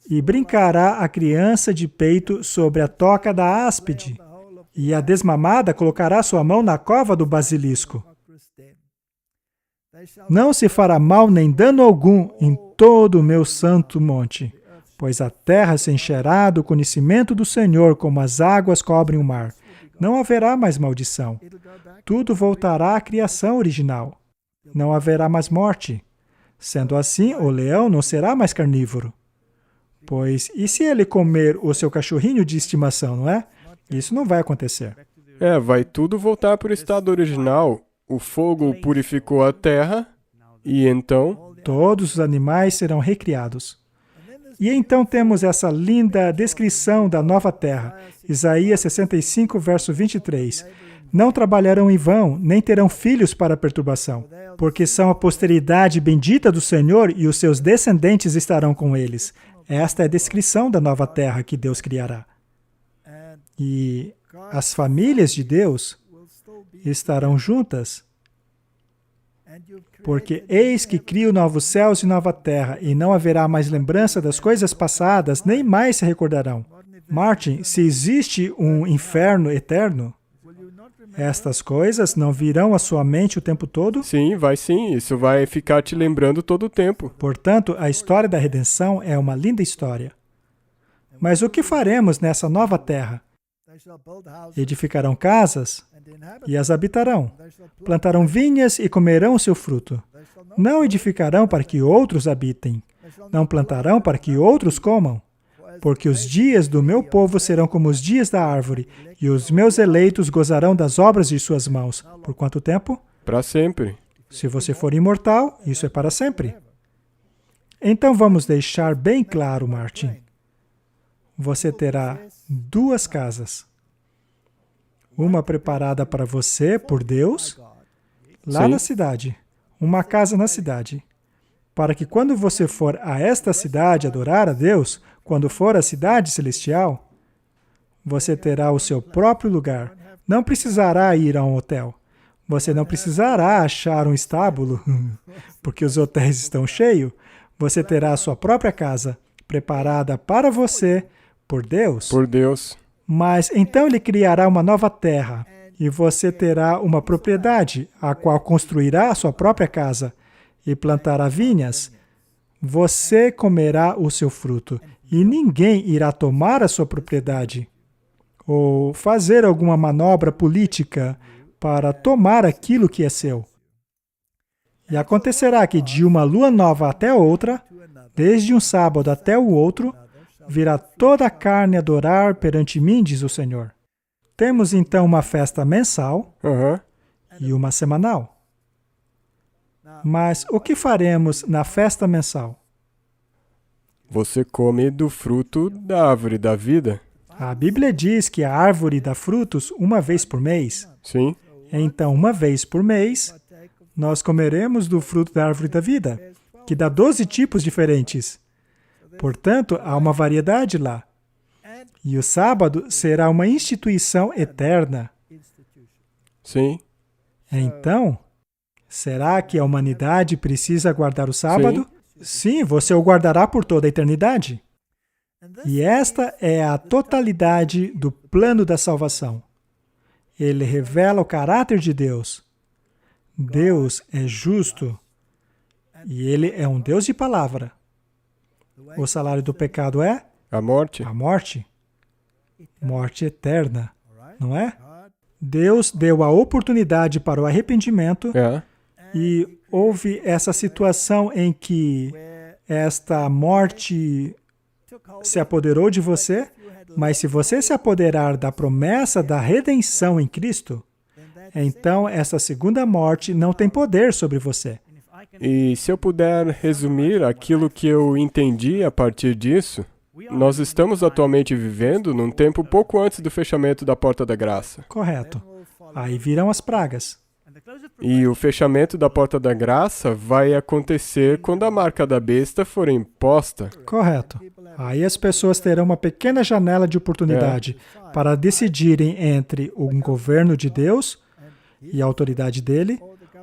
E brincará a criança de peito sobre a toca da áspide, e a desmamada colocará sua mão na cova do basilisco. Não se fará mal nem dano algum em todo o meu santo monte, pois a terra se encherá do conhecimento do Senhor como as águas cobrem o mar. Não haverá mais maldição. Tudo voltará à criação original. Não haverá mais morte. Sendo assim, o leão não será mais carnívoro. Pois, e se ele comer o seu cachorrinho de estimação, não é? Isso não vai acontecer. Vai tudo voltar para o estado original. O fogo purificou a terra e então... Todos os animais serão recriados. E então temos essa linda descrição da nova terra. Isaías 65, verso 23. Não trabalharão em vão, nem terão filhos para perturbação, porque são a posteridade bendita do Senhor e os seus descendentes estarão com eles. Esta é a descrição da nova terra que Deus criará. E as famílias de Deus estarão juntas, porque eis que crio novos céus e nova terra, e não haverá mais lembrança das coisas passadas, nem mais se recordarão. Martin, se existe um inferno eterno, estas coisas não virão à sua mente o tempo todo? Sim, vai sim. Isso vai ficar te lembrando todo o tempo. Portanto, a história da redenção é uma linda história. Mas o que faremos nessa nova terra? Edificarão casas e as habitarão. Plantarão vinhas e comerão o seu fruto. Não edificarão para que outros habitem. Não plantarão para que outros comam. Porque os dias do meu povo serão como os dias da árvore, e os meus eleitos gozarão das obras de suas mãos. Por quanto tempo? Para sempre. Se você for imortal, isso é para sempre. Então vamos deixar bem claro, Martin. Você terá 2 casas. Uma preparada para você, por Deus, lá Sim. na cidade. Uma casa na cidade. Para que quando você for a esta cidade adorar a Deus, quando for à cidade celestial, você terá o seu próprio lugar. Não precisará ir a um hotel. Você não precisará achar um estábulo, porque os hotéis estão cheios. Você terá a sua própria casa, preparada para você, por Deus. Por Deus. Mas então Ele criará uma nova terra, e você terá uma propriedade, a qual construirá a sua própria casa, e plantará vinhas. Você comerá o seu fruto, e ninguém irá tomar a sua propriedade, ou fazer alguma manobra política para tomar aquilo que é seu. E acontecerá que de uma lua nova até outra, desde um sábado até o outro, virá toda a carne adorar perante mim, diz o Senhor. Temos então uma festa mensal e uma semanal. Mas o que faremos na festa mensal? Você come do fruto da árvore da vida. A Bíblia diz que a árvore dá frutos uma vez por mês. Sim. Então, uma vez por mês, nós comeremos do fruto da árvore da vida, que dá 12 tipos diferentes. Portanto, há uma variedade lá. E o sábado será uma instituição eterna. Sim. Então, será que a humanidade precisa guardar o sábado? Sim, você o guardará por toda a eternidade. E esta é a totalidade do plano da salvação. Ele revela o caráter de Deus. Deus é justo e Ele é um Deus de palavra. O salário do pecado é? A morte? A morte. Morte eterna, não é? Deus deu a oportunidade para o arrependimento e houve essa situação em que esta morte se apoderou de você, mas se você se apoderar da promessa da redenção em Cristo, então essa segunda morte não tem poder sobre você. E se eu puder resumir aquilo que eu entendi a partir disso, nós estamos atualmente vivendo num tempo pouco antes do fechamento da porta da graça. Correto. Aí virão as pragas. E o fechamento da porta da graça vai acontecer quando a marca da besta for imposta. Correto. Aí as pessoas terão uma pequena janela de oportunidade para decidirem entre um governo de Deus e a autoridade dele,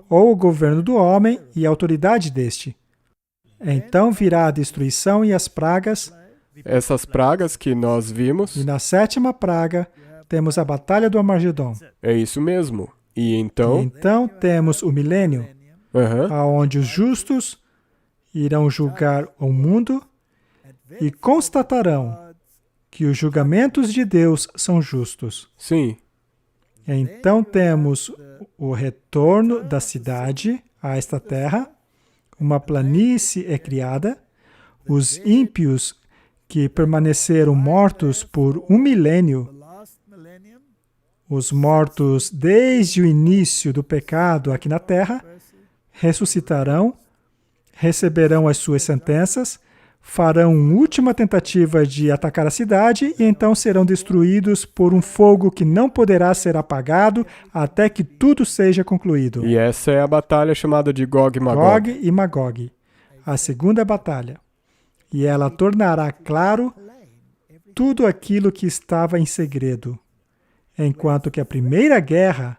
ou o governo do homem e a autoridade deste. Então virá a destruição e as pragas. Essas pragas que nós vimos. E na sétima praga, temos a batalha do Armagedon. É isso mesmo. E então? Então temos o milênio, onde os justos irão julgar o mundo e constatarão que os julgamentos de Deus são justos. Sim. Então temos o retorno da cidade a esta terra, uma planície é criada, os ímpios que permaneceram mortos por 1 milênio, os mortos desde o início do pecado aqui na terra, ressuscitarão, receberão as suas sentenças, farão uma última tentativa de atacar a cidade e então serão destruídos por um fogo que não poderá ser apagado até que tudo seja concluído. E essa é a batalha chamada de Gog e Magog. Gog e Magog, a segunda batalha. E ela tornará claro tudo aquilo que estava em segredo, enquanto que a primeira guerra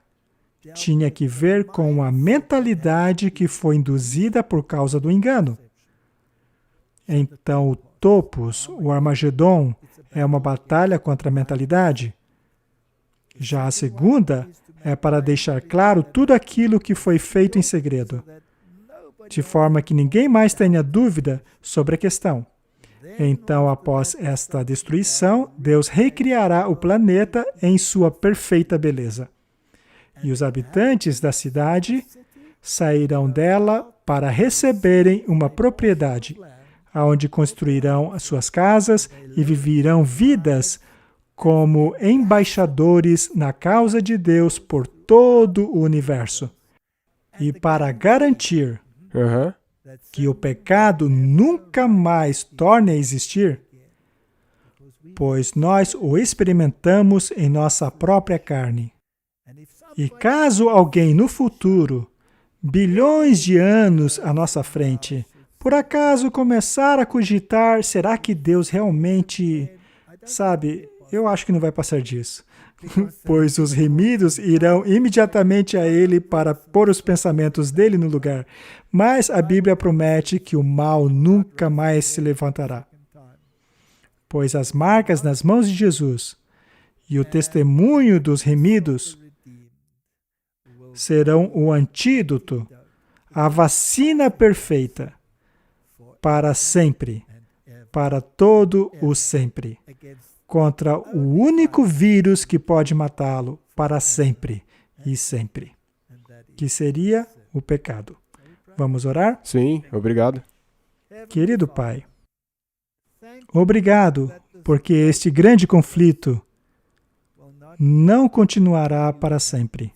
tinha que ver com a mentalidade que foi induzida por causa do engano. Então, o Topos, o Armagedon, é uma batalha contra a mentalidade. Já a segunda é para deixar claro tudo aquilo que foi feito em segredo, de forma que ninguém mais tenha dúvida sobre a questão. Então, após esta destruição, Deus recriará o planeta em sua perfeita beleza. E os habitantes da cidade sairão dela para receberem uma propriedade, onde construirão as suas casas e viverão vidas como embaixadores na causa de Deus por todo o universo. E para garantir que o pecado nunca mais torne a existir, pois nós o experimentamos em nossa própria carne. E caso alguém no futuro, bilhões de anos à nossa frente, por acaso começar a cogitar, será que Deus realmente... Sabe, eu acho que não vai passar disso. Pois os remidos irão imediatamente a ele para pôr os pensamentos dele no lugar. Mas a Bíblia promete que o mal nunca mais se levantará. Pois as marcas nas mãos de Jesus e o testemunho dos remidos serão o antídoto, a vacina perfeita, para sempre, para todo o sempre, contra o único vírus que pode matá-lo para sempre e sempre, que seria o pecado. Vamos orar? Sim, obrigado. Querido Pai, obrigado porque este grande conflito não continuará para sempre.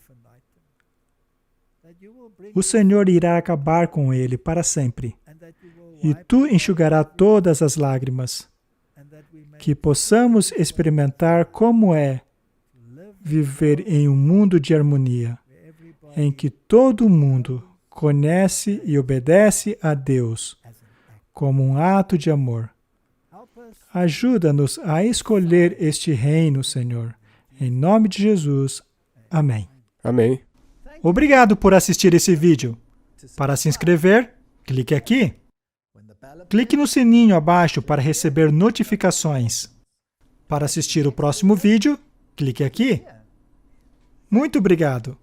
O Senhor irá acabar com ele para sempre. E Tu enxugará todas as lágrimas, que possamos experimentar como é viver em um mundo de harmonia, em que todo mundo conhece e obedece a Deus como um ato de amor. Ajuda-nos a escolher este reino, Senhor. Em nome de Jesus. Amém. Amém. Obrigado por assistir esse vídeo. Para se inscrever, clique aqui. Clique no sininho abaixo para receber notificações. Para assistir o próximo vídeo, clique aqui. Muito obrigado.